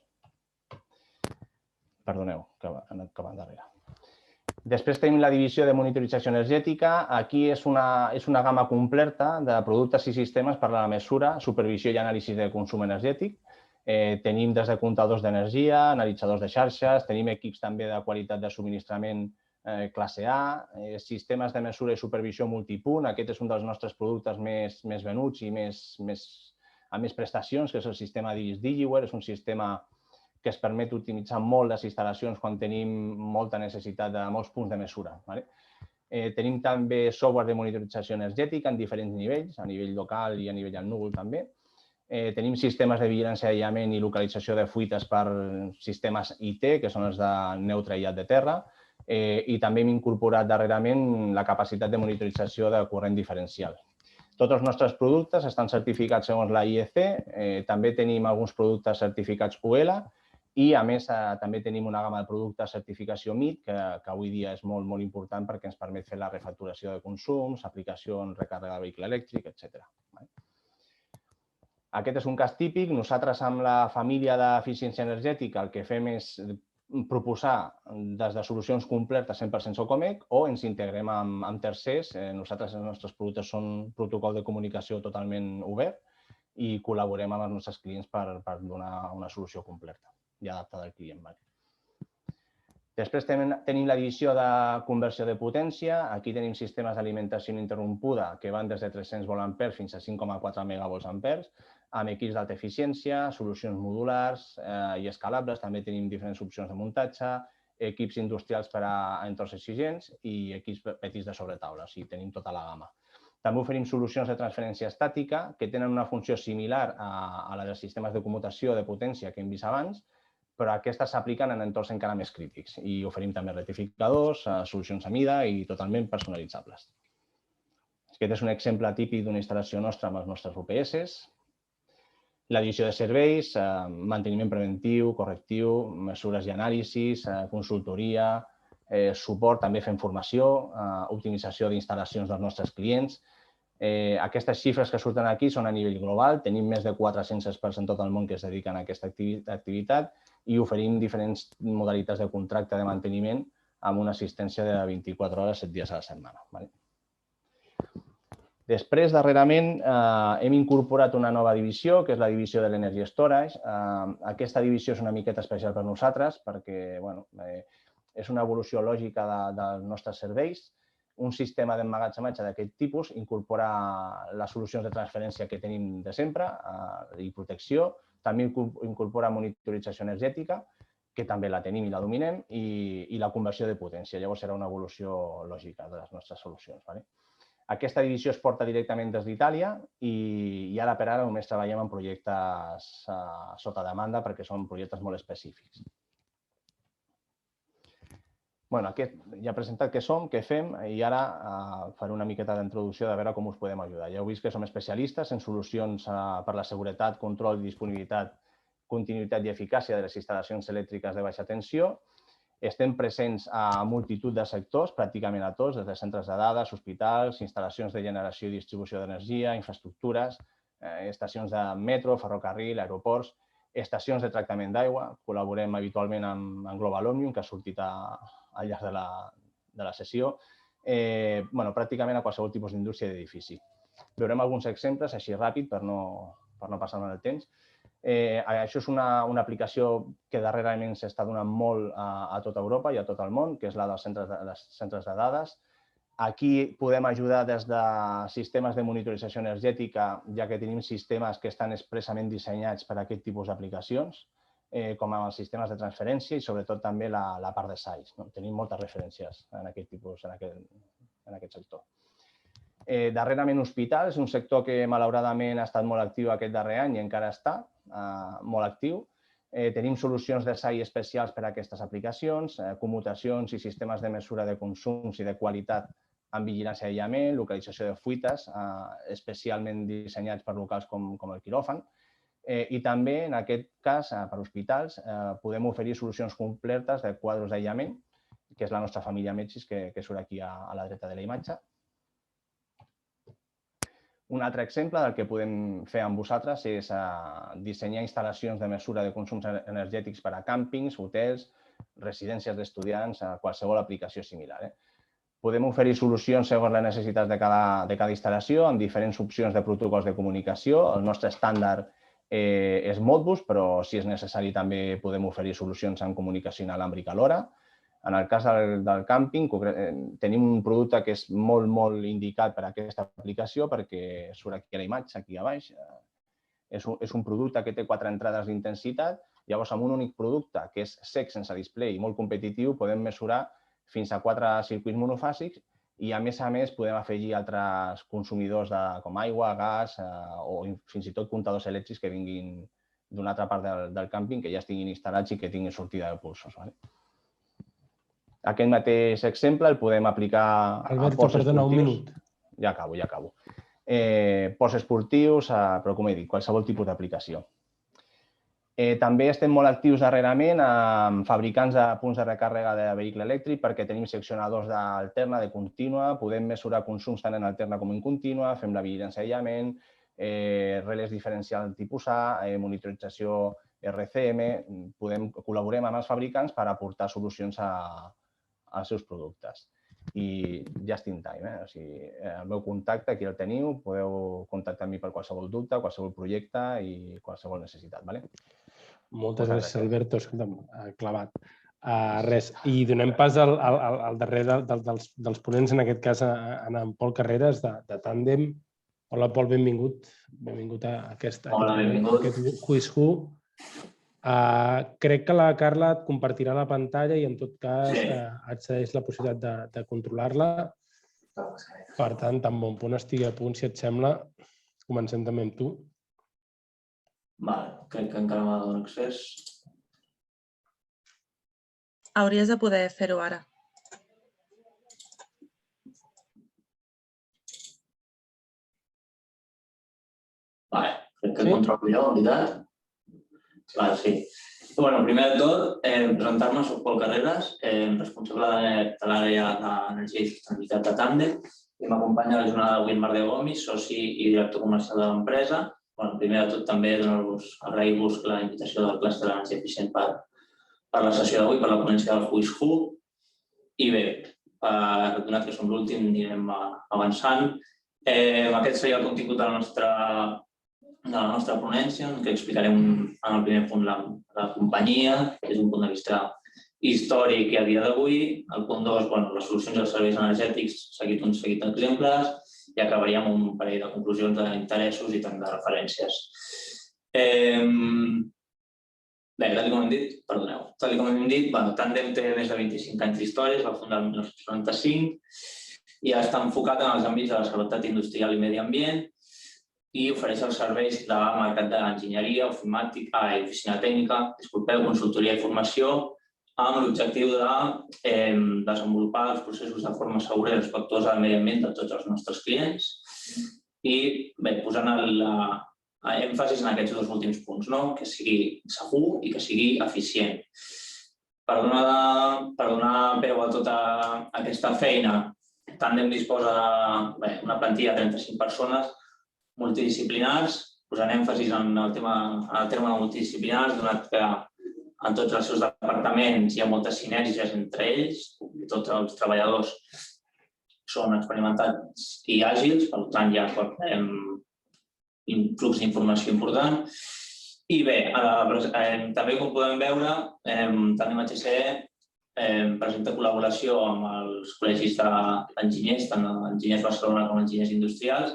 S4: Perdoneu, que va endarrere. Després tenim la divisió de monitorització energètica. Aquí és una gamma completa de productes i sistemes per a la mesura, supervisió i anàlisi de consum energètic. Tenim des de comptadors d'energia, analitzadors de xarxes, tenim equips també de qualitat de subministrament classe A, sistemes de mesura i supervisió multipunt. Aquest és un dels nostres productes més venuts i amb més prestacions, que és el sistema DigiWare. És un sistema que es permet utilitzar molt les instal·lacions quan tenim molta necessitat de molts punts de mesura. Tenim també software de monitorització energètica en diferents nivells, a nivell local i a nivell al núvol també. Tenim sistemes de vigilància d'aïllament i localització de fuites per sistemes IT, que són els de neutre aïllat de terra, i també hem incorporat darrerament la capacitat de monitorització de corrent diferencial. Tots els nostres productes estan certificats segons la IEC, també tenim alguns productes certificats UL i, a més, també tenim una gamma de productes certificació MIT, que avui dia és molt important perquè ens permet fer la refacturació de consums, aplicacions, recàrrega de vehicle elèctric, etc. Aquest és un cas típic. Nosaltres, amb la família d'eficiència energètica, el que fem és proposar des de solucions completes 100% Socomec o ens integrem amb tercers. Nosaltres, els nostres productes són protocol de comunicació totalment obert i col·laborem amb els nostres clients per donar una solució completa i adaptada al client. Després tenim la divisió de conversió de potència. Aquí tenim sistemes d'alimentació ininterrompuda que van des de 300 volt-ampers fins a 5,4 megavolts-ampers, amb equips d'alta eficiència, solucions modulars i escalables. També tenim diferents opcions de muntatge, equips industrials per a entorns exigents i equips petits de sobretaula. O sigui, tenim tota la gamma. També oferim solucions de transferència estàtica que tenen una funció similar a la dels sistemes de commutació de potència que hem vist abans, però aquestes s'apliquen en entorns encara més crítics. I oferim també rectificadors, solucions a mida i totalment personalitzables. Aquest és un exemple típic d'una instal·lació nostra amb els nostres UPS. La divisió de serveis, manteniment preventiu, correctiu, mesures i anàlisis, consultoria, suport, també fem formació, optimització d'instal·lacions dels nostres clients. Aquestes xifres que surten aquí són a nivell global. Tenim més de 400 experts en tot el món que es dediquen a aquesta activitat i oferim diferents modalitats de contracte de manteniment amb una assistència de 24 hores, 7 dies a la setmana. Després, darrerament, hem incorporat una nova divisió, que és la divisió de l'Energy Storage. Aquesta divisió és una miqueta especial per nosaltres perquè és una evolució lògica dels nostres serveis. Un sistema d'emmagatzematge d'aquest tipus incorpora les solucions de transferència que tenim de sempre i protecció. També incorpora monitorització energètica, que també la tenim i la dominem, i la conversió de potència. Llavors serà una evolució lògica de les nostres solucions. Aquesta divisió es porta directament des d'Itàlia i ara per ara només treballem en projectes sota demanda perquè són projectes molt específics. Ja he presentat què som, què fem i ara faré una miqueta d'introducció de veure com us podem ajudar. Ja heu vist que som especialistes en solucions per la seguretat, control, disponibilitat, continuïtat i eficàcia de les instal·lacions elèctriques de baixa tensió. Estem presents a multitud de sectors, pràcticament a tots, des de centres de dades, hospitals, instal·lacions de generació i distribució d'energia, infraestructures, estacions de metro, ferrocarril, aeroports, estacions de tractament d'aigua. Col·laborem habitualment amb Global Omnium, que ha sortit al llarg de la sessió. Pràcticament a qualsevol tipus d'indústria d'edifici. Veurem alguns exemples així ràpid per no passar-me el temps. Això és una aplicació que darrerament s'està donant molt a tota Europa i a tot el món, que és la dels centres de dades. Aquí podem ajudar des de sistemes de monitorització energètica, ja que tenim sistemes que estan expressament dissenyats per a aquest tipus d'aplicacions, com els sistemes de transferència i sobretot també la part de SAIs. Tenim moltes referències en aquest sector. Darrerament hospitals, un sector que malauradament ha estat molt actiu aquest darrer any i encara està molt actiu. Tenim solucions de SAI especials per a aquestes aplicacions, commutacions i sistemes de mesura de consums i de qualitat amb vigilància d'aïllament, localització de fuites, especialment dissenyats per locals com el quiròfan. I també, en aquest cas, per hospitals, podem oferir solucions completes de quadres d'aïllament, que és la nostra família Metsis, que surt aquí a la dreta de la imatge. Un altre exemple del que podem fer amb vosaltres és dissenyar instal·lacions de mesura de consums energètics per a càmpings, hotels, residències d'estudiants, qualsevol aplicació similar. Podem oferir solucions segons les necessitats de cada instal·lació amb diferents opcions de protocols de comunicació. El nostre estàndard és Modbus, però si és necessari també podem oferir solucions en comunicació inalàmbrica alhora. En el cas del càmping, tenim un producte que és molt indicat per a aquesta aplicació perquè surt aquí a la imatge, aquí a baix. És un producte que té 4 entrades d'intensitat. Llavors, amb un únic producte, que és sec sense display i molt competitiu, podem mesurar fins a 4 circuits monofàsics i, a més, podem afegir altres consumidors com aigua, gas o fins i tot comptadors elèctrics que vinguin d'una altra part del càmping, que ja estiguin instal·lats i que tinguin sortida de pulsos. Aquest mateix exemple el podem aplicar a ports esportius.
S1: Alberto, perdona, un minut.
S4: Ja acabo. Ports esportius, però com he dit, qualsevol tipus d'aplicació. També estem molt actius darrerament amb fabricants de punts de recàrrega de vehicle elèctric perquè tenim seccionadors d'alterna, de contínua, podem mesurar consums tant en alterna com en contínua, fem la vigilància d'aïllament, relés diferencial tipus A, monitorització RCM, col·laborem amb els fabricants per aportar solucions als seus productes. I just in time, el meu contacte aquí el teniu, podeu contactar amb mi per qualsevol dubte, qualsevol projecte i qualsevol necessitat.
S1: Moltes gràcies, Alberto, clavat. Res, i donem pas al darrer dels ponents, en aquest cas en Pol Carreras, de Tàndem. Hola, Pol, benvingut. Benvingut a aquest Quiz Who. Crec que la Carla et compartirà la pantalla i, en tot cas, et cedeix la possibilitat de controlar-la. Per tant, tan bon punt estigui a punt, si et sembla, comencem també amb tu.
S5: Vale, crec que encara m'ha de donar accés.
S6: Hauries de poder fer-ho ara.
S5: Vale, crec que controlo millor, veritat? Vale, sí. Bueno, primer de tot, presentar-me, soc Pol Carreras, responsable de l'àrea d'energia i sostenibilitat de Tàndem, i m'acompanya a la jornada d'avui en Marc de Gomis, soci i director comercial de l'empresa. Primer de tot, també agrair-vos la invitació del clúster de l'energia eficient per la sessió d'avui, per la ponència del Quiz Who. I bé, donat que som l'últim, anirem avançant. Aquest seria el contingut de la nostra ponència, en què explicarem en el primer punt la companyia, des d'un punt de vista històric i a dia d'avui. El punt 2, les solucions dels serveis energètics, seguit un seguit d'exemples, i acabaríem amb un parell de conclusions d'interessos i també de referències. Bé, tal com hem dit, perdoneu, tal com hem dit, Tandem té més de 25 anys d'història, es va fundar el 1995 i està enfocat en els àmbits de la seguretat industrial i medi ambient i ofereix els serveis de mercat d'enginyeria, ofimàtica i oficina tècnica, consultoria i formació, amb l'objectiu de desenvolupar els processos de forma segura i respectuosa del medi ambient de tots els nostres clients i posant èmfasis en aquests dos últims punts, que sigui segur i que sigui eficient. Per donar peu a tota aquesta feina, Tandem disposa d'una plantilla de 35 persones multidisciplinars, posant èmfasis en el terme multidisciplinars, donat que en tots els seus departaments hi ha moltes sinergies entre ells, i tots els treballadors són experimentats i àgils, per tant hi ha un flux d'informació important. I bé, també com podem veure, Tandem HC presenta col·laboració amb els col·legis d'enginyers, tant enginyers Barcelona com enginyers industrials,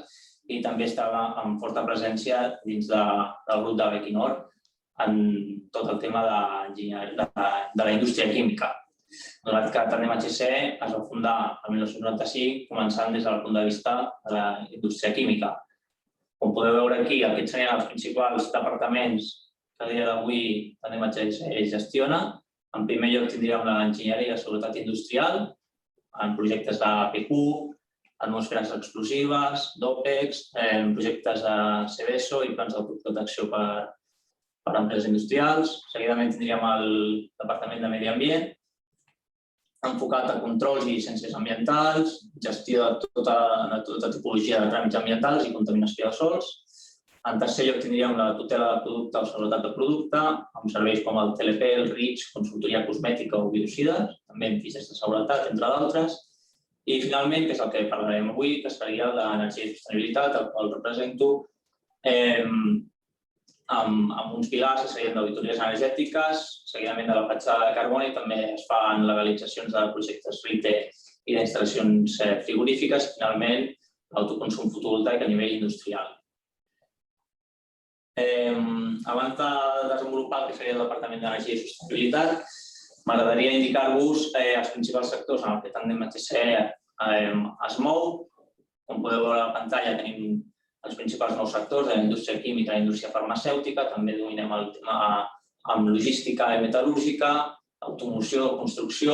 S5: i també estava amb forta presència dins del grup de Bequinor en tot el tema de la indústria química. Donat que Tandem HC es va fundar el 1995, començant des del punt de vista de la indústria química. Com podeu veure aquí, aquests serien els principals departaments que a dia d'avui Tandem HC gestiona. En primer lloc tindríem l'enginyeria i seguretat industrial, en projectes de PQ, atmosferes explosives, d'OPEX, projectes de CVSO i plans d'autoprotecció per a empreses industrials. Seguidament tindríem el Departament de Medi Ambient, enfocat a controls i llicències ambientals, gestió de tota tipologia de tràmits ambientals i contaminació de sòls. En tercer lloc tindríem la tutela de producte o seguretat de producte, amb serveis com el TLP, el REACH, consultoria cosmètica o biocides, també amb fitxes de seguretat, entre d'altres. I finalment, que és el que parlarem avui, que seria l'energia i sostenibilitat, el qual represento amb uns pilars que serien d'auditories energètiques, seguidament de la petjada de carboni, també es fan legalitzacions de projectes RITE i d'instal·lacions frigorífiques, finalment l'autoconsum fotovoltaic a nivell industrial. Abans de desenvolupar el que seria el Departament d'Energia i Sostenibilitat, m'agradaria indicar-vos els principals sectors en els que Tandem HC es mou. Com podeu veure a la pantalla, tenim els principals nous sectors de la indústria química i la indústria farmacèutica. També dominem el tema amb logística i metal·lúrgica, automoció, construcció,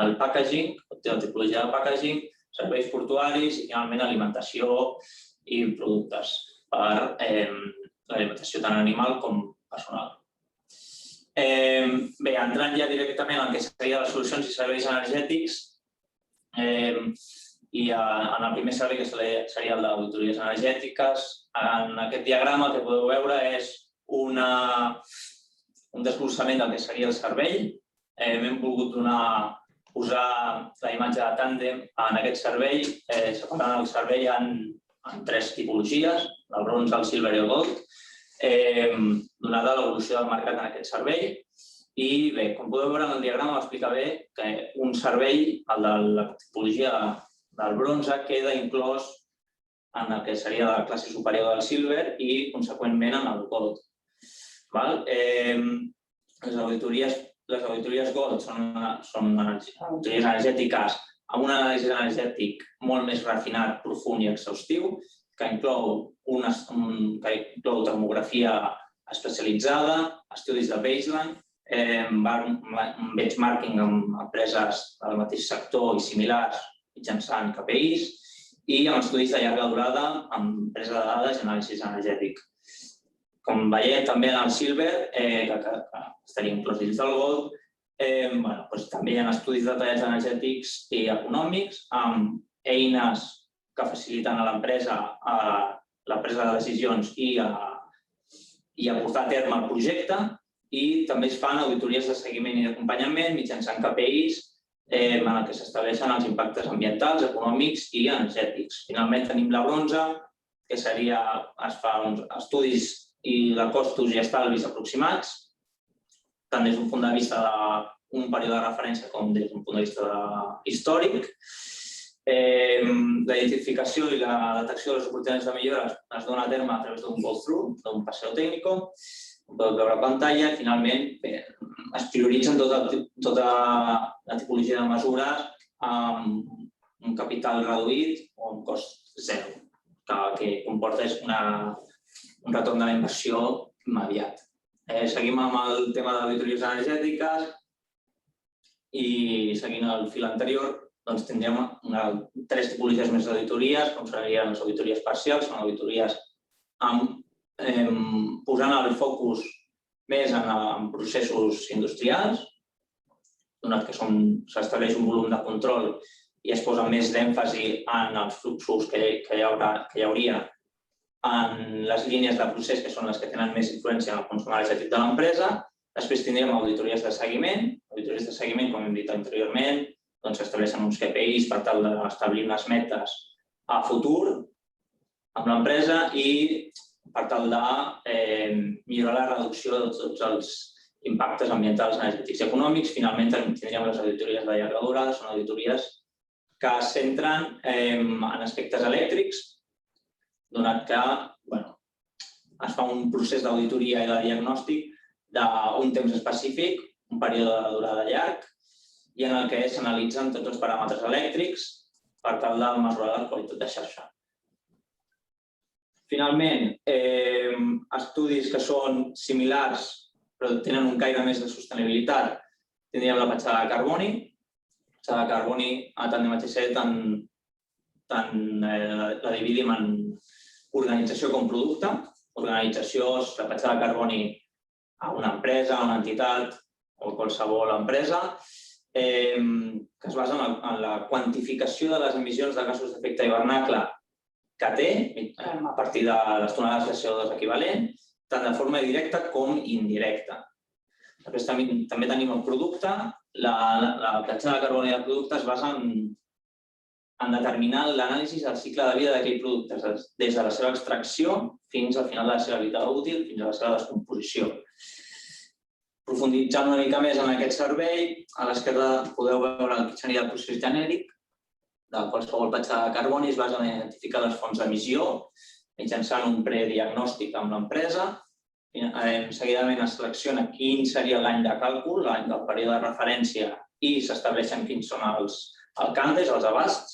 S5: el packaging, la tipologia de packaging, serveis portuaris i, finalment, alimentació i productes per l'alimentació tant animal com personal. Bé, entrant ja directament en el que serien les solucions i serveis energètics, i en el primer servei, que seria el d'auditories energètiques, en aquest diagrama el que podeu veure és un desglossament del que seria el servei. Hem volgut posar la imatge de Tandem en aquest servei, separant el servei en tres tipologies, el bronze, el silver i el gold, donada l'evolució del mercat en aquest servei. I bé, com podeu veure en el diagrama, m'explica bé que un servei, el de la tipologia del bronze, queda inclòs en el que seria la classe superior del silver i, conseqüentment, en el gold. Les auditories gold són auditories energètiques amb un anàlisi energètic molt més refinat, profund i exhaustiu, que inclou termografia especialitzada, estudis de baseline, benchmarking amb empreses del mateix sector i similars mitjançant KPIs i amb estudis de llarga durada amb empresa de dades i anàlisi energètic. Com veiem també en el silver, que estaria inclòs dins del gold, també hi ha estudis detallats energètics i econòmics amb eines que faciliten a l'empresa la presa de decisions i a portar a terme el projecte, i també es fan auditories de seguiment i d'acompanyament mitjançant KPIs en què s'estableixen els impactes ambientals, econòmics i energètics. Finalment tenim la bronze, que es fa uns estudis de costos i estalvis aproximats, tant des d'un punt de vista d'un període de referència com des d'un punt de vista històric. La identificació i la detecció de les oportunitats de millora es dona a terme a través d'un walkthrough, d'un paseo técnico. com podeu veure a pantalla, i finalment es prioritzen tota la tipologia de mesures amb un capital reduït o un cost zero, que comporta un retorn de la inversió immediat. Seguim amb el tema d'auditories energètiques i seguint el fil anterior, doncs tindríem 3 tipologies més d'auditories, com serien les auditories parcials, són auditories posant el focus més en processos industrials, donat que s'estableix un volum de control i es posa més d'èmfasi en els fluxos que hi hauria en les línies de procés, que són les que tenen més influència en el consum energètic de l'empresa. Després tindríem auditories de seguiment. Auditories de seguiment, com hem dit anteriorment, s'estableixen uns KPIs per tal d'establir unes metes a futur amb l'empresa i per tal de millorar la reducció de tots els impactes ambientals, energètics i econòmics. Finalment, tindríem les auditories de llarga durada, són auditories que es centren en aspectes elèctrics, donat que es fa un procés d'auditoria i de diagnòstic d'un temps específic, un període de durada llarg, i en el que s'analitzen tots els paràmetres elèctrics per tal de mesurar la qualitat de xarxa. Finalment, estudis que són similars però tenen un caire més de sostenibilitat, tindríem la petjada de carboni. La petjada de carboni, tant de MHC, la dividim en organització com producte. Organització és la petjada de carboni a una empresa, a una entitat o qualsevol empresa, que es basa en la quantificació de les emissions de gasos d'efecte hivernacle que té a partir de les tonelades de CO2 equivalent, tant de forma directa com indirecta. Després també tenim el producte. La petjada de carboni del producte es basa en determinar l'anàlisi del cicle de vida d'aquell producte, des de la seva extracció fins al final de la seva vida útil, fins a la seva descomposició. Profunditzant una mica més en aquest servei, a l'esquerra podeu veure el que seria el procés genèric de qualsevol petjada de carboni. Es basa en identificar les fonts d'emissió mitjançant un prediagnòstic amb l'empresa. Seguidament es selecciona quin seria l'any de càlcul, l'any del període de referència, i s'estableixen quins són els alcances, els abasts.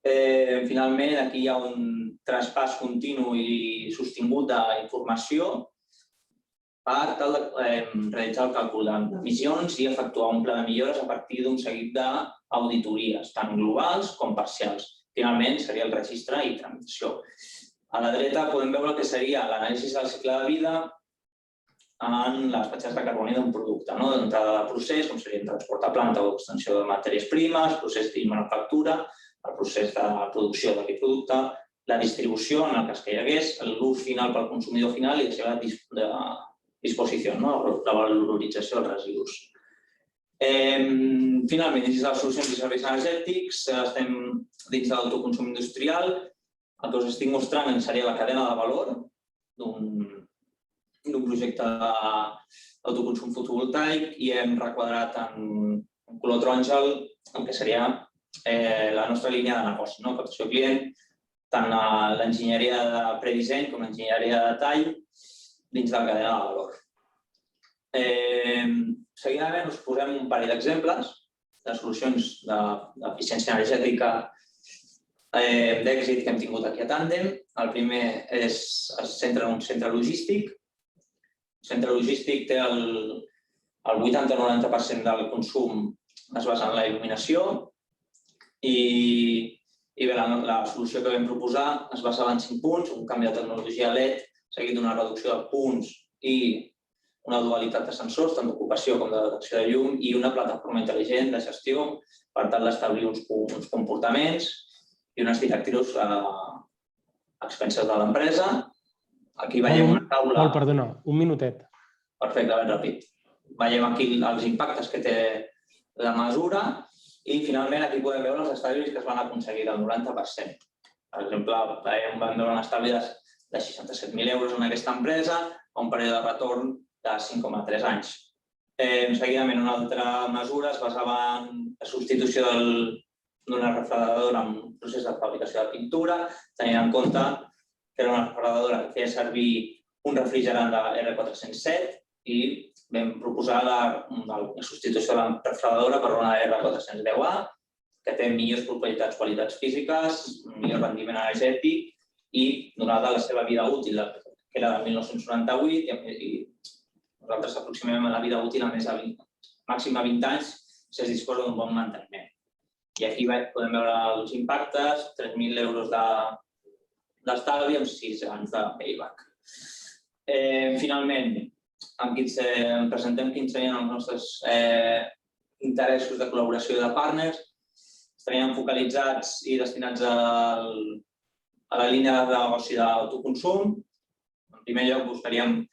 S5: Finalment, aquí hi ha un traspàs continu i sostingut d'informació per tal de realitzar el càlcul d'emissions i efectuar un pla de millores a partir d'un seguit d'auditories, tant globals com parcials. Finalment, seria el registre i tramitació. A la dreta podem veure que seria l'anàlisi del cicle de vida en les petjades de carboni d'un producte, d'entrada de procés, com serien transport a planta o extensió de matèries primes, procés de manufactura, el procés de producció d'aquest producte, la distribució, en el cas que hi hagués, l'ús final pel consumidor final i la seva disposició, la valorització dels residus. Finalment, dins de les solucions i serveis energètics, estem dins de l'autoconsum industrial. El que us estic mostrant seria la cadena de valor d'un projecte d'autoconsum fotovoltaic i hem requadrat en color taronja el que seria la nostra línia de negoci, captació client, tant l'enginyeria de predisseny com l'enginyeria de detall dins de la cadena de valor. Seguidament us posem un parell d'exemples de solucions d'eficiència energètica d'èxit que hem tingut aquí a Tàndem. El primer es centra en un centre logístic. El centre logístic té el 80-90% del consum es basa en la il·luminació i la solució que vam proposar es basava en 5 punts, un canvi de tecnologia LED seguit d'una reducció de punts i una dualitat de sensors, tant d'ocupació com de detecció de llum, i una plataforma intel·ligent de gestió per tal d'establir uns comportaments i unes directrius a expenses de l'empresa. Aquí veiem una taula...
S1: Pol, perdona, un minutet.
S5: Perfecte, ben ràpid. Veiem aquí els impactes que té la mesura i finalment aquí podem veure els estalvis que es van aconseguir del 90%. Per exemple, vam veure un estalvi de 67.000 euros en aquesta empresa a un període de retorn de 5,3 anys. Seguidament, una altra mesura es basava en la substitució d'una refredadora en un procés de fabricació de pintura, tenint en compte que era una refredadora que feia servir un refrigerant de R407 i vam proposar la substitució de la refredadora per una R410A que té millors propietats, qualitats físiques, millor rendiment energètic i donada la seva vida útil, que era del 1998, i nosaltres aproximem la vida útil a màxim a 20 anys si es disposa d'un bon manteniment. I aquí podem veure els impactes, 3.000 euros d'estalvi amb 6 anys de payback. Finalment, presentem quins serien els nostres interessos de col·laboració i de partners. Estaríem focalitzats i destinats a la línia de negoci d'autoconsum. En primer lloc, buscaríem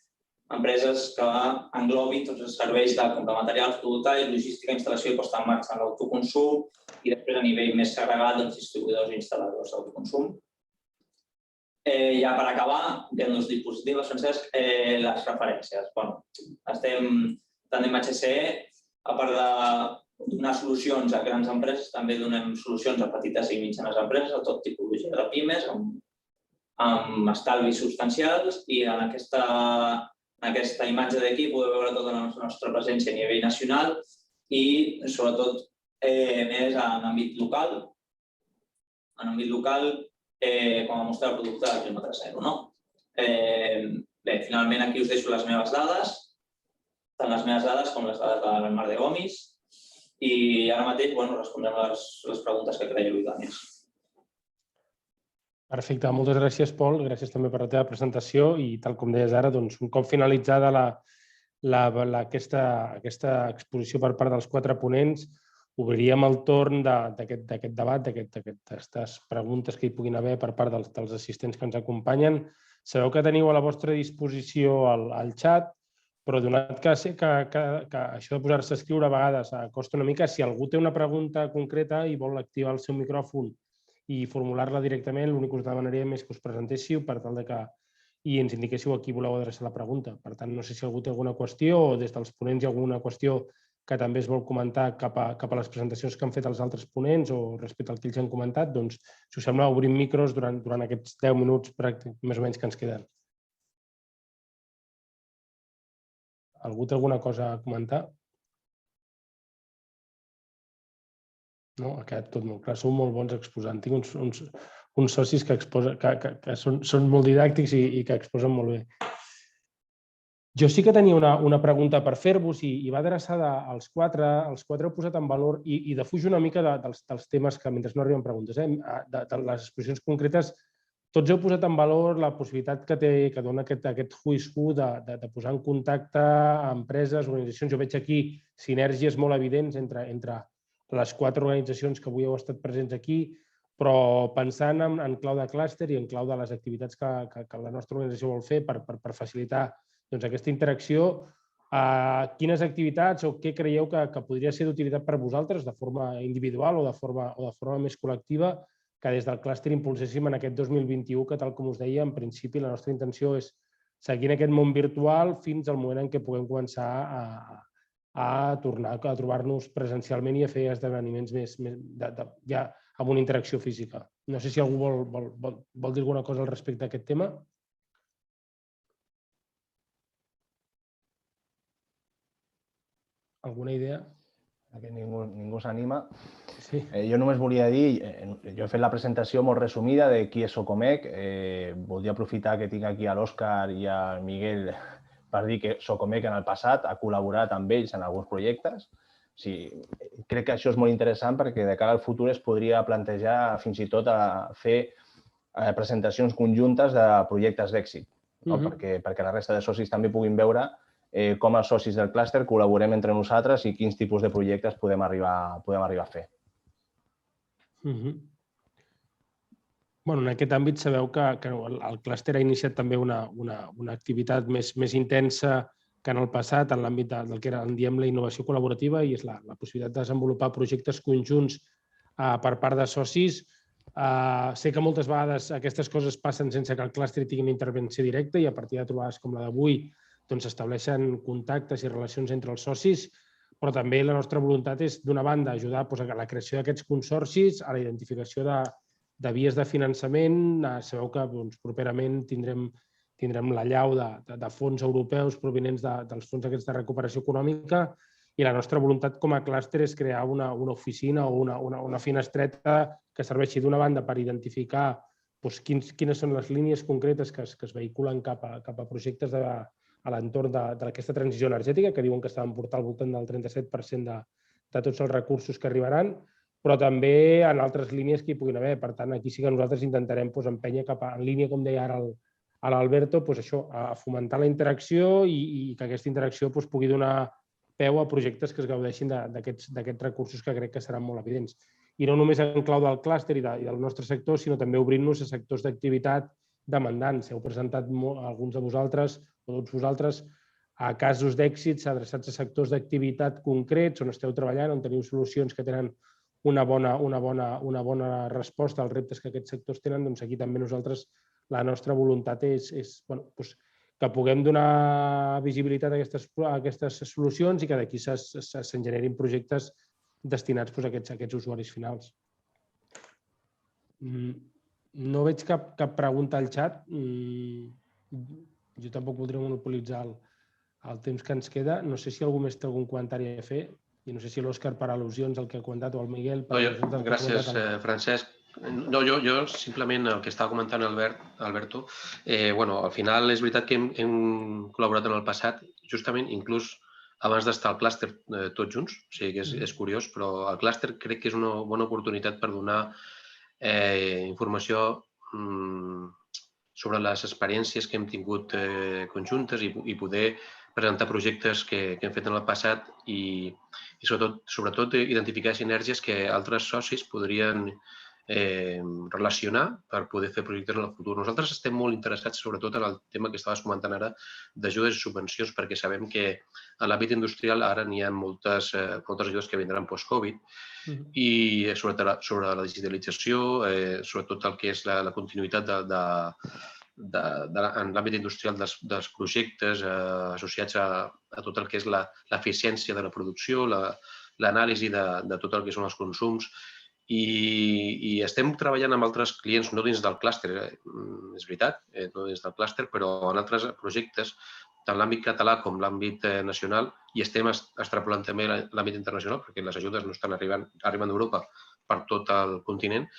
S5: empreses que englobin tots els serveis de compra de material fotovoltaic, logística, instal·lació i posta en marxa en l'autoconsum i després a nivell més segregat dels distribuïdors i instal·ladors d'autoconsum. Ja per acabar, en els dispositius, Francesc, les referències. Estem tant en HCE, a part de donar solucions a grans empreses, també donem solucions a petites i mitjanes empreses, a tot tipologia de pimes, amb estalvis substancials i en aquesta imatge d'aquí podeu veure tota la nostra presència a nivell nacional i sobretot més en àmbit local. En àmbit local, com a mostra de producte del quilòmetre zero. Bé, finalment aquí us deixo les meves dades, tant les meves dades com les dades del Mar de Gomis i ara mateix respondrem les preguntes que creieu idònies.
S1: Perfecte, moltes gràcies, Pol. Gràcies també per la teva presentació i, tal com deies ara, un cop finalitzada aquesta exposició per part dels 4 ponents, obriríem el torn d'aquest debat, d'aquestes preguntes que hi puguin haver per part dels assistents que ens acompanyen. Sabeu que teniu a la vostra disposició el xat, però donat que això de posar-se a escriure a vegades costa una mica, si algú té una pregunta concreta i vol activar el seu micròfon i formular-la directament, l'únic que us demanaríem és que us presentéssiu per tal i ens indiquéssiu a qui voleu adreçar la pregunta. Per tant, no sé si algú té alguna qüestió o des dels ponents hi ha alguna qüestió que també es vol comentar cap a les presentacions que han fet els altres ponents o respecte al que ells han comentat, doncs, si us sembla, obrim micros durant aquests 10 minuts més o menys que ens queden. Algú té alguna cosa a comentar? No, ha quedat tot molt clar. Sou molt bons exposant. Tinc uns socis que són molt didàctics i que exposen molt bé. Jo sí que tenia una pregunta per fer-vos i va adreçada als 4. Els 4 heu posat en valor i defujo una mica dels temes que, mentre no arriben preguntes, de les exposicions concretes, tots heu posat en valor la possibilitat que dona aquest who is who de posar en contacte empreses, organitzacions. Jo veig aquí sinergies molt evidents entre les 4 organitzacions que avui heu estat presents aquí, però pensant en clau de clúster i en clau de les activitats que la nostra organització vol fer per facilitar aquesta interacció, quines activitats o què creieu que podria ser d'utilitat per vosaltres de forma individual o de forma més col·lectiva que des del clúster impulséssim en aquest 2021, que tal com us deia, en principi la nostra intenció és seguir en aquest món virtual fins al moment en què puguem començar a tornar a trobar-nos presencialment i a fer esdeveniments ja amb una interacció física. No sé si algú vol dir alguna cosa al respecte d'aquest tema. Alguna idea?
S4: Que ningú s'anima.
S1: Sí.
S4: Jo només volia dir, jo he fet la presentació molt resumida de qui és Socomec. Voldria aprofitar que tinc aquí a l'Òscar i al Miguel per dir que Socomec en el passat ha col·laborat amb ells en alguns projectes. Crec que això és molt interessant perquè de cara al futur es podria plantejar fins i tot fer presentacions conjuntes de projectes d'èxit, perquè la resta de socis també puguin veure com els socis del clúster col·laborem entre nosaltres i quins tipus de projectes podem arribar a fer.
S1: En aquest àmbit sabeu que el clúster ha iniciat també una activitat més intensa que en el passat en l'àmbit del que en diem la innovació col·laborativa i és la possibilitat de desenvolupar projectes conjunts per part de socis. Sé que moltes vegades aquestes coses passen sense que el clúster tingui una intervenció directa i a partir de trobades com la d'avui s'estableixen contactes i relacions entre els socis, però també la nostra voluntat és, d'una banda, ajudar a la creació d'aquests consorcis, a la identificació de vies de finançament. Sabeu que properament tindrem tindrem l'allau de fons europeus provinents dels fons aquests de recuperació econòmica i la nostra voluntat com a clúster és crear una oficina o una finestreta que serveixi d'una banda per identificar quines són les línies concretes que es vehiculen cap a projectes a l'entorn d'aquesta transició energètica, que diuen que estaven portant al voltant del 37% de tots els recursos que arribaran, però també en altres línies que hi puguin haver. Per tant, aquí sí que nosaltres intentarem empènyer en línia, com deia ara l'Alberto, a fomentar la interacció i que aquesta interacció pugui donar peu a projectes que es gaudeixin d'aquests recursos que crec que seran molt evidents. I no només en clau del clúster i del nostre sector, sinó també obrint-nos a sectors d'activitat demandants. Heu presentat alguns de vosaltres, o tots vosaltres, a casos d'èxits adreçats a sectors d'activitat concrets on esteu treballant, on teniu solucions que tenen una bona resposta als reptes que aquests sectors tenen. Doncs aquí també nosaltres, la nostra voluntat és que puguem donar visibilitat a aquestes solucions i que d'aquí se'n generin projectes destinats a aquests usuaris finals. No veig cap pregunta al xat. Jo tampoc voldria monopolitzar el temps que ens queda. No sé si algú més té algun comentari a fer i no sé si l'Òscar per al·lusions al que ha comentat o el Miguel.
S3: Gràcies, Francesc. No, jo simplement el que estava comentant Alberto, al final és veritat que hem col·laborat en el passat, justament inclús abans d'estar al clúster tots junts, o sigui que és curiós, però el clúster crec que és una bona oportunitat per donar informació sobre les experiències que hem tingut conjuntes i poder presentar projectes que hem fet en el passat i sobretot identificar sinergies que altres socis podrien relacionar per poder fer projectes en el futur. Nosaltres estem molt interessats sobretot en el tema que estaves comentant ara d'ajudes i subvencions, perquè sabem que en l'àmbit industrial ara n'hi ha moltes ajudes que vindran post-Covid i sobre la digitalització, sobretot el que és la continuïtat en l'àmbit industrial dels projectes associats a tot el que és l'eficiència de la producció, l'anàlisi de tot el que són els consums. I estem treballant amb altres clients, no dins del clúster, és veritat, no dins del clúster, però en altres projectes, tant l'àmbit català com l'àmbit nacional, i estem extrapolant també l'àmbit internacional, perquè les ajudes no estan arribant d'Europa per tot el continent.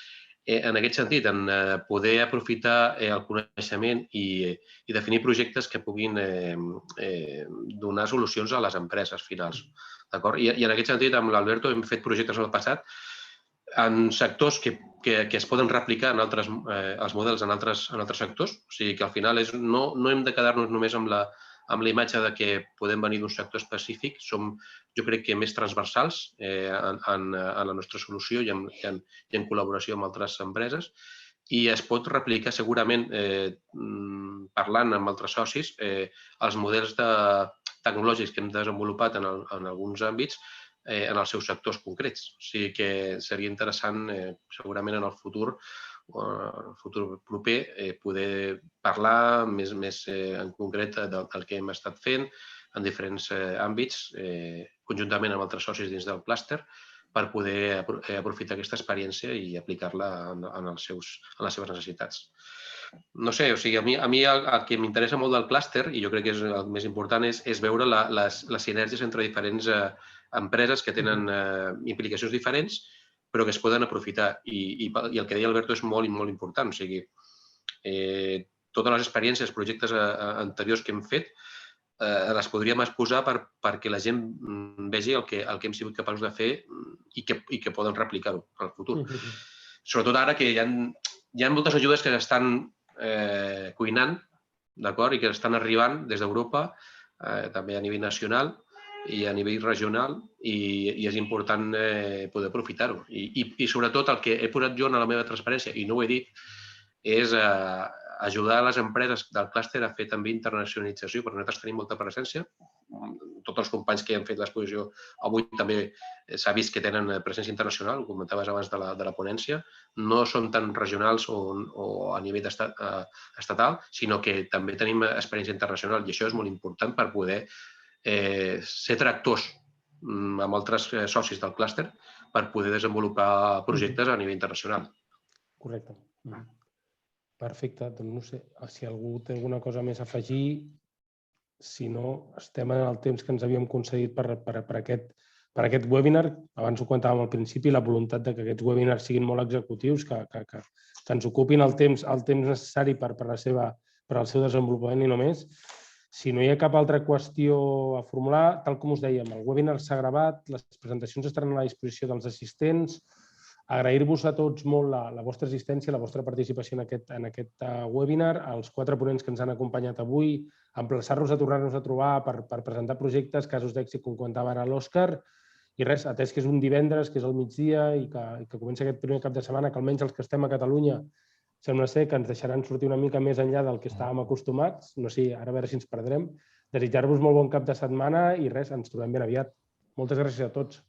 S3: En aquest sentit, en poder aprofitar el coneixement i definir projectes que puguin donar solucions a les empreses finals. I en aquest sentit, amb l'Alberto hem fet projectes en el passat en sectors que es poden replicar en els models en altres sectors. O sigui que al final no hem de quedar-nos només amb la imatge de que podem venir d'un sector específic. Som, jo crec que més transversals en la nostra solució i en col·laboració amb altres empreses i es pot replicar segurament, parlant amb altres socis, els models tecnològics que hem desenvolupat en alguns àmbits en els seus sectors concrets. O sigui que seria interessant segurament en el futur proper poder parlar més en concret del que hem estat fent en diferents àmbits, conjuntament amb altres socis dins del clúster, per poder aprofitar aquesta experiència i aplicar-la en les seves necessitats. No sé, o sigui, a mi el que m'interessa molt del clúster, i jo crec que és el més important, és veure les sinergies entre diferents empreses que tenen implicacions diferents, però que es poden aprofitar. I el que deia Alberto és molt i molt important. O sigui, totes les experiències, projectes anteriors que hem fet, les podríem exposar perquè la gent vegi el que hem sigut capaços de fer i que poden replicar-ho en el futur. Sobretot ara que hi ha moltes ajudes que s'estan cuinant, d'acord, i que estan arribant des d'Europa, també a nivell nacional i a nivell regional, i és important poder aprofitar-ho. I sobretot el que he posat jo en la meva transparència, i no ho he dit, és ajudar les empreses del clúster a fer també internacionalització, perquè nosaltres tenim molta presència. Tots els companys que han fet l'exposició avui també s'ha vist que tenen presència internacional, ho comentaves abans de la ponència. No són tan regionals o a nivell estatal, sinó que també tenim experiència internacional i això és molt important per poder ser tractors amb altres socis del clúster per poder desenvolupar projectes a nivell internacional.
S1: Correcte. Perfecte, doncs no sé, si algú té alguna cosa més a afegir, si no, estem en el temps que ens havíem concedit per aquest webinar. Abans ho comentàvem al principi, la voluntat de que aquests webinars siguin molt executius, que ens ocupin el temps necessari per al seu desenvolupament i no més. Si no hi ha cap altra qüestió a formular, tal com us dèiem, el webinar s'ha gravat, les presentacions estaran a la disposició dels assistents. Agrair-vos a tots molt la vostra assistència, la vostra participació en aquest webinar, als 4 ponents que ens han acompanyat avui, emplaçar-nos a tornar-nos a trobar per presentar projectes, casos d'èxit, com comentava ara l'Òscar, i res, atès que és un divendres, que és al migdia i que comença aquest primer cap de setmana, que almenys els que estem a Catalunya sembla ser que ens deixaran sortir una mica més enllà del que estàvem acostumats, no sé, ara a veure si ens perdrem. Desitjar-vos molt bon cap de setmana i res, ens trobem ben aviat. Moltes gràcies a tots.